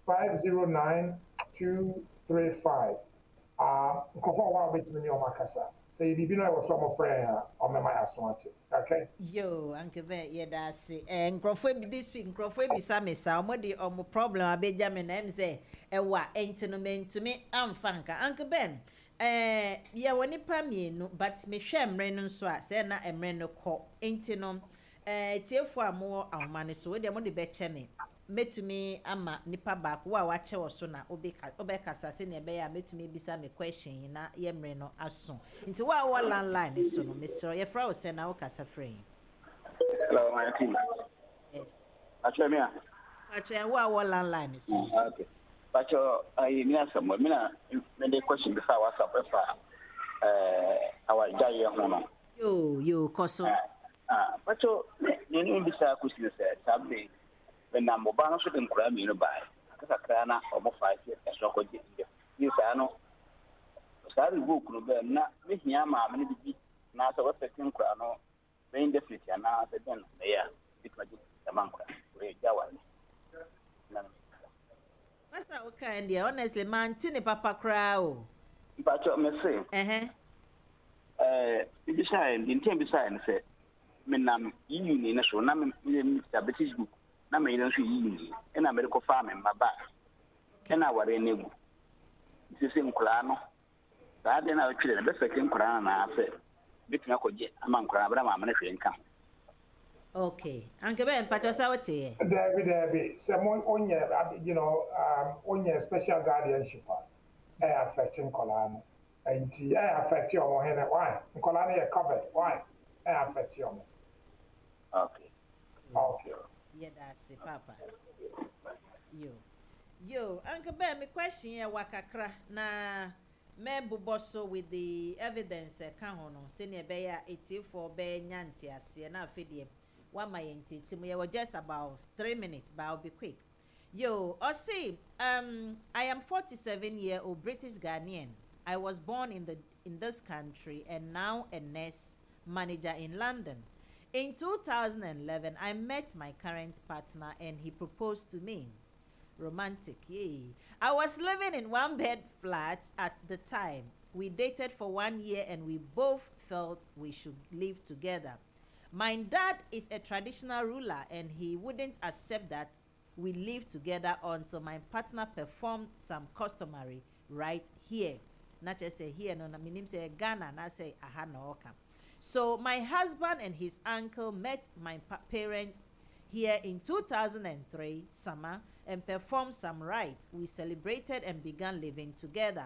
D: 509235. Nkofo bit me o makasa. So you be no was some friend or me my aswante. Okay?
A: Yo, Uncle Ben, yeah, that's it. And Crawford this week, Crawford be some somebody or more problem. I be jamming them say, what ain't no mean to me. I'm Fanka. Uncle Ben. Yeah, when it no, but me share mren so a say na emre no ko enti no tiefo amo amane so de mo de be che me metumi ama nipa back wa wache wo so na obekasa se ne be ya metumi bisa me question na ye mre no aso nti wa landline so no me so ye fra wo se na wo kasa free.
L: Hello my team.
A: Yes.
L: Actually me.
A: Actually wa landline so.
L: Okay. But I mean some me the question before WhatsApp our jaya hono.
A: Yo koso.
L: But you bisa question say sabe when na mobile so dem kura me no buy. Kaka kra na omo 5 years so ko je. Ni sa no. Sa book no be na me hia ma me bi na so we person kura no be indefinite na se den na ya. It ma ji man kura. We jawa ni.
A: Masa okay and honestly man tini papa cry o.
L: But me say. Beside the intent beside say me nam uni na so na me British book na me no so uni na American farming ma ba. Na ware negu. Ti se nkura no. Ba de na twire na be feke nkura na afa. Bitina ko je ama nkura bra ma na hwe nka.
A: Okay. Uncle Ben, Patosa, what say?
D: David, someone on your special guardianship, affecting Colano. And affect your hand. Why? Colano are covered. Why? Affect you.
L: Okay.
A: Yeah, that's it, Papa. Yo, Uncle Ben, my question here, wakakra na me buboso with the evidence can hono senior beya 84 be nyanti ase na afedie wa my entity we were just about 3 minutes but I'll be quick. Yo, see, I am 47-year-old British Ghanaian. I was born in this country and now a nurse manager in London. In 2011, I met my current partner and he proposed to me. Romantic, yay. I was living in one-bed flat at the time. We dated for 1 year and we both felt we should live together. My dad is a traditional ruler and he wouldn't accept that we live together until my partner performed some customary right here. Not just say here, no, my name say Ghana, and I say aha no oka. So my husband and his uncle met my parents here in 2003 summer and performed some rites. We celebrated and began living together.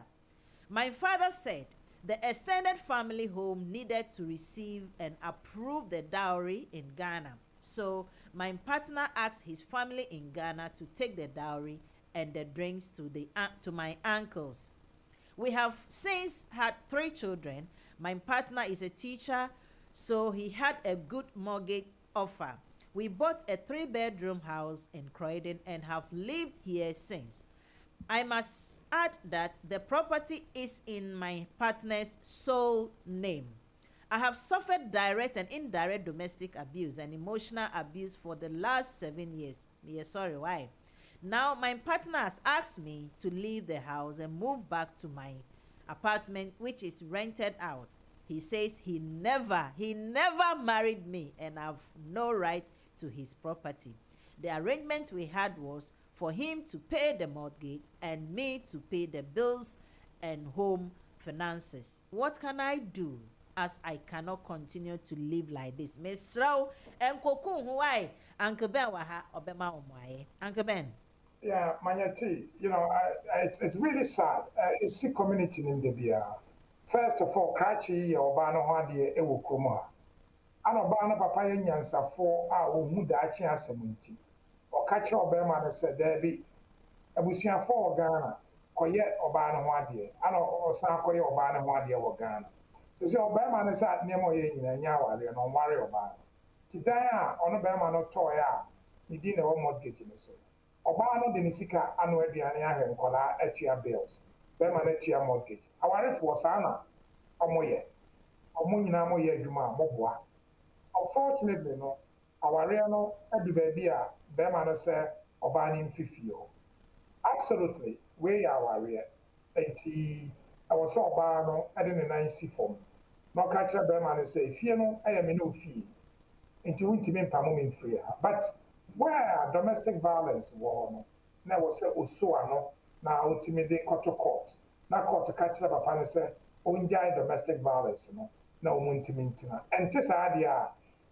A: My father said the extended family home needed to receive and approve the dowry in Ghana. So my partner asked his family in Ghana to take the dowry and the drinks to my uncles. We have since had 3 children. My partner is a teacher, so he had a good mortgage offer. We bought a 3-bedroom house in Croydon and have lived here since. I must add that the property is in my partner's sole name. I have suffered direct and indirect domestic abuse and emotional abuse for the last 7 years. Sorry, why? Now my partner has asked me to leave the house and move back to my apartment, which is rented out. He says he never married me and have no right to his property. The arrangement we had was for him to pay the mortgage and me to pay the bills and home finances. What can I do, as I cannot continue to live like this? Miss Rao and Koku Hawaii, Uncle Ben Waha, Obema Omwaye. Uncle Ben.
D: Yeah, Manyati, it's really sad. It's a community in the Bia. First of all, Krachi, Obano Hadi, Ewukuma. And Obana Papa Yansa for our Mudachi Asamunti. Or catch Obama and said, Debbie, Abusia for Ghana, Koyet Obana Hadi, and Osakoy Obana Hadi or Ghana. To say Obama is at Nemo Yin and Yawali and on Mario Obama. Today, on Obama no Toya, he didn't know mortgage in the soul. Obano de Nisika anu aduane ahe nkola atua bills be ma na atua mortgage aware for sana omoye nyina moye adwuma moboa. Unfortunately no aware no adu ba bia be ma na se obani mfifio. Absolutely we aware enti awoso obano ade ne nan si fom no ka kire be ma na se fie no eye me no fie enti wuntimi mpamo me mfiri ha. But where domestic violence was na was also ano na ultimately court na court catch up papa say onjai domestic violence no na omuntimi ntina ente saa dia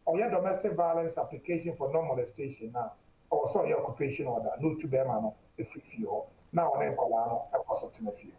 D: or your domestic violence application for non-molestation now also your occupation order no to be ma no efifio na one nkola no ekosotina fio.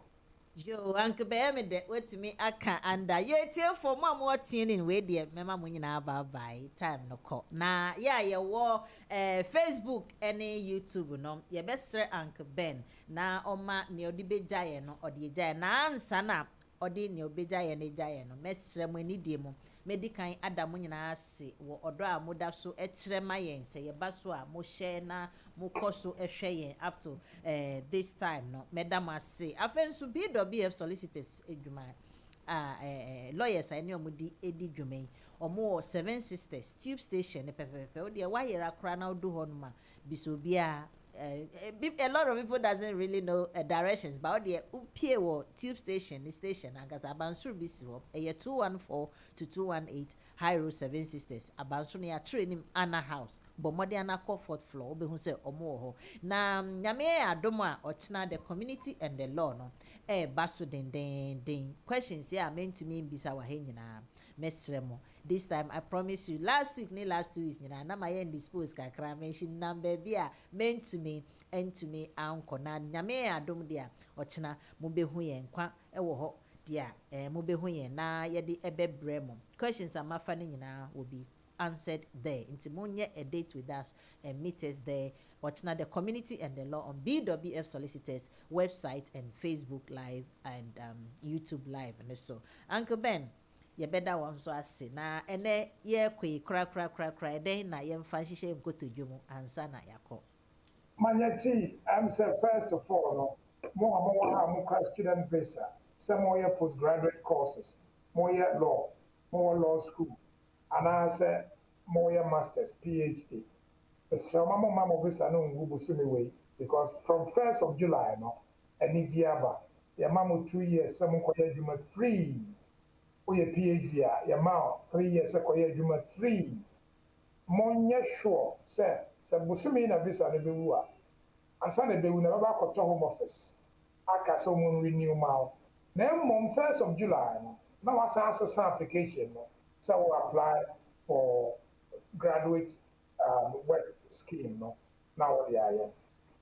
A: Yo, Uncle Bear de wetumi aka anda ye tie for mom what in we de mema mo nyina bye time no call na ye wo Facebook any YouTube no ye bestre Uncle Ben na oma ne odi bejaye no odi jaye na ansa na odi ne obejaye ne jaye no mesre mo ani die mo medikan adamu nyina ase wo odo a moda so ekire ma yen se ye baso a mo share na mo koso ehwe yen up to this time no medam ase afensu BWF Solicitors edwuma lawyers ani omudi edi dwuma omo 7 sisters tube station pepepe o de wayera kra na odu honuma bisobia. A lot of people doesn't really know directions, but the upie wo tube station and Abansuru BC year 214 to 218 High Road 7 Sisters. Abansuru near training Anna House, but Modiana 4th floor. Be who say omo na nyame adoma ochina the community and the law no. Basu den questions here meant to me bisa wa henyina mesremo. This time I promise you last week 2 weeks na my end dispose kakra mention number bia meant to me and to me anko na nyame adom dia ochina mo behu ye nkwa ewo ho dia mo behu ye na ye de ebebrem questions amafa ne nyina obi answered there. Inti monye a date with us and meet us there. Watching the community and the law on BWF Solicitors website and Facebook Live and YouTube Live and so. Uncle Ben, you better one so as na ene ye kwe cry then na yem fancy shame go to Jumu ansa na yako.
D: Manyati, I'm say first of all, no, more student visa, some more postgraduate courses, more law, more law school, and I say more masters, PhD. So mama visa no ngubusumi way because from 1st of July no, any jiaba, your mama 2 years, some koye juma free. Oye PhD ya mao 3 years koye juma free. Monye sure say busumi na visa ne bewu a ansa na bewu na baba koto home office aka so mun renew mao na mom 1st of July no na wasa asesa application no so we apply for graduate work scheme no na what ya ye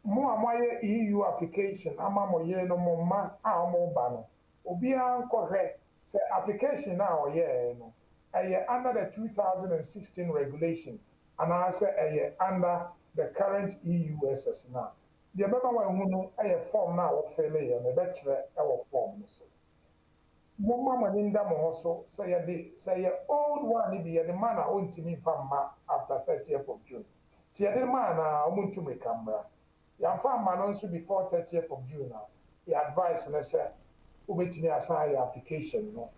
D: mo amoye EU application ama mo ye no mo ma a mo ba no obi an ko he say application na o ye no under the 2016 regulation and I say under the current EU SS now. The baba wa hu no form na wo fill here me be kire form no so. Mo mama ni nda mo so say old one be the man a ontimi famma after 30th of June. Ti the man a omuntumi kamra. Ya famma no so before 30th of June now. The advice na say ubetimi assign your application no.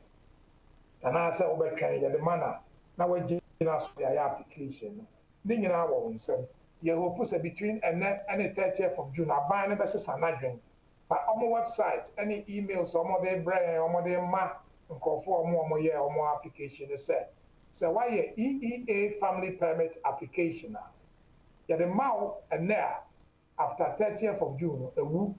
D: And I say obetwan the man na we gina so your application no. Ni nyina wo nsem. Ye hope say between and 30th of June aban na be sesa na dwen. But on my website, any emails, or more they bring, or more they ma, and call for more year or more application. So why your EEA family permit application now? You the mouth and there after 30th of June a woo.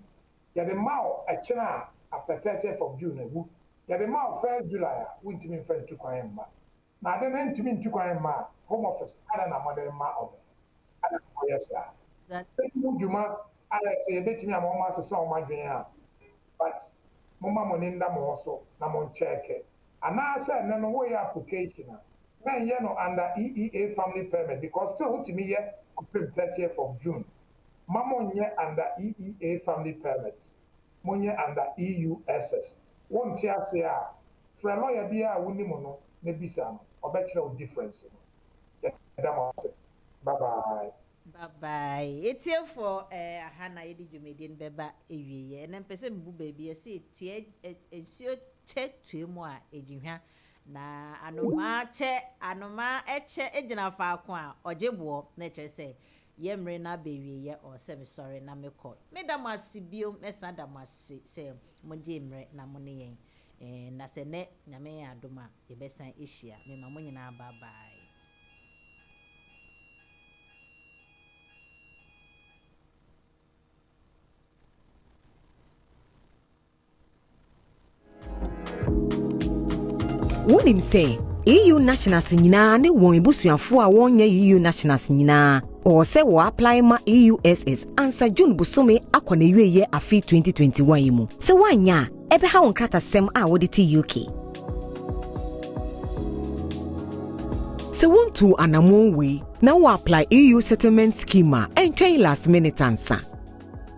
D: You the mouth a china after 30th of June a woo. You the mouth 1st July. Winter mean friend to Koyama. Now then enter me to Koyama home office. I don't know mother ma of it. Yes sir. That Juma. I say bet me among my son my dream. But Mama Moninda Moso, Namon check it. And I said, no way application. Then you know under EEA family permit because still to me here, 30th of June. Mamon ye under EEA family permit. Monye under EUSS. Won't ya say, for a lawyer be a winimono, nebisano, or better difference. Bye bye.
A: Bye-bye. It's here for Hannah Edi Jumedian Beba Ewie, and then person boo baby, I see it, so check to moi, Ejimha. Na anoma eche ejina fa kwa ojebo nature say yemre na bewie ye or say sorry na me call. Me da masibio mesa da masi say mo jemre na mo ne yen. Na se ne nyame adoma ye besan ehia me ma mo nyina bye bye.
C: Wonim say EU nationals nyina ne won ebusuafo a wonye EU nationals nyina o se wo apply ma EUSS ansa June busome akona wieye afi 2021 mu se wanya ebe ha won kratasem a wo de ti UK se wontu anamon we na wo apply EU settlement scheme entwen last minute ansa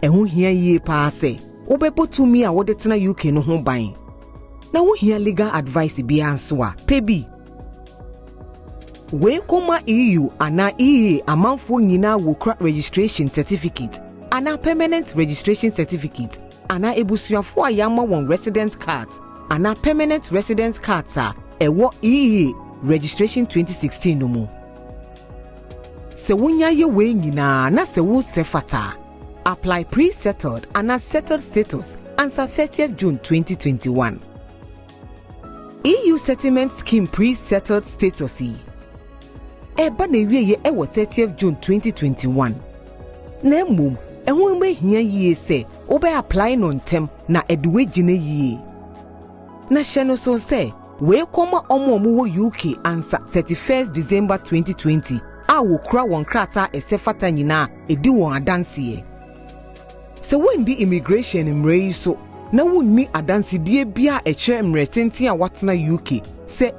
C: ehun hia yie pa se wo bepotumi a wo de tena UK no ho ban. Na wo hia legal advice bi anso a pebi we koma EU ana EA amanfo nyina wo kra registration certificate ana permanent registration certificate ana ebusuafo ayama won residence cards ana permanent residence cards a ewo EA registration 2016 no mu se wonya ye we nyina na se wo sefata apply pre-settled ana settled status answer 30th June 2021 EU settlement scheme pre-settled status eba na wieye ewo 30th June 2021 na mum ehun me hia yie se obe apply no ntem na edwe gine yie na hye so se we koma omo wo UK ansa 31st December 2020 a wo kura won krata esefata nyina edi won adanse se wendi immigration mrei so na wunni adansidie bia eche mretenti a watena UK se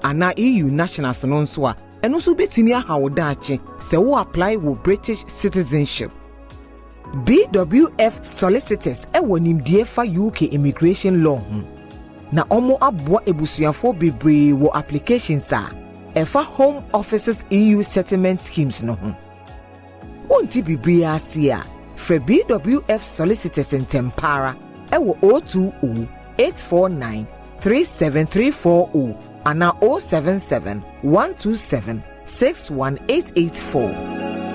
C: ana EU nationals no nso a ɛno nso betimi aha wo daakye sɛ wo apply wo British citizenship. BWF Solicitors ɛwɔ nimdie fa UK immigration law ho. Na ɔmo aboa ebusuafo bebree wɔ applications a ɛfa Home Office's EU settlement schemes no ho. Wonti bibiri ase a frɛ BWF Solicitors ntempara ɛwɔ 020-849-37340 ana 077-127-61884.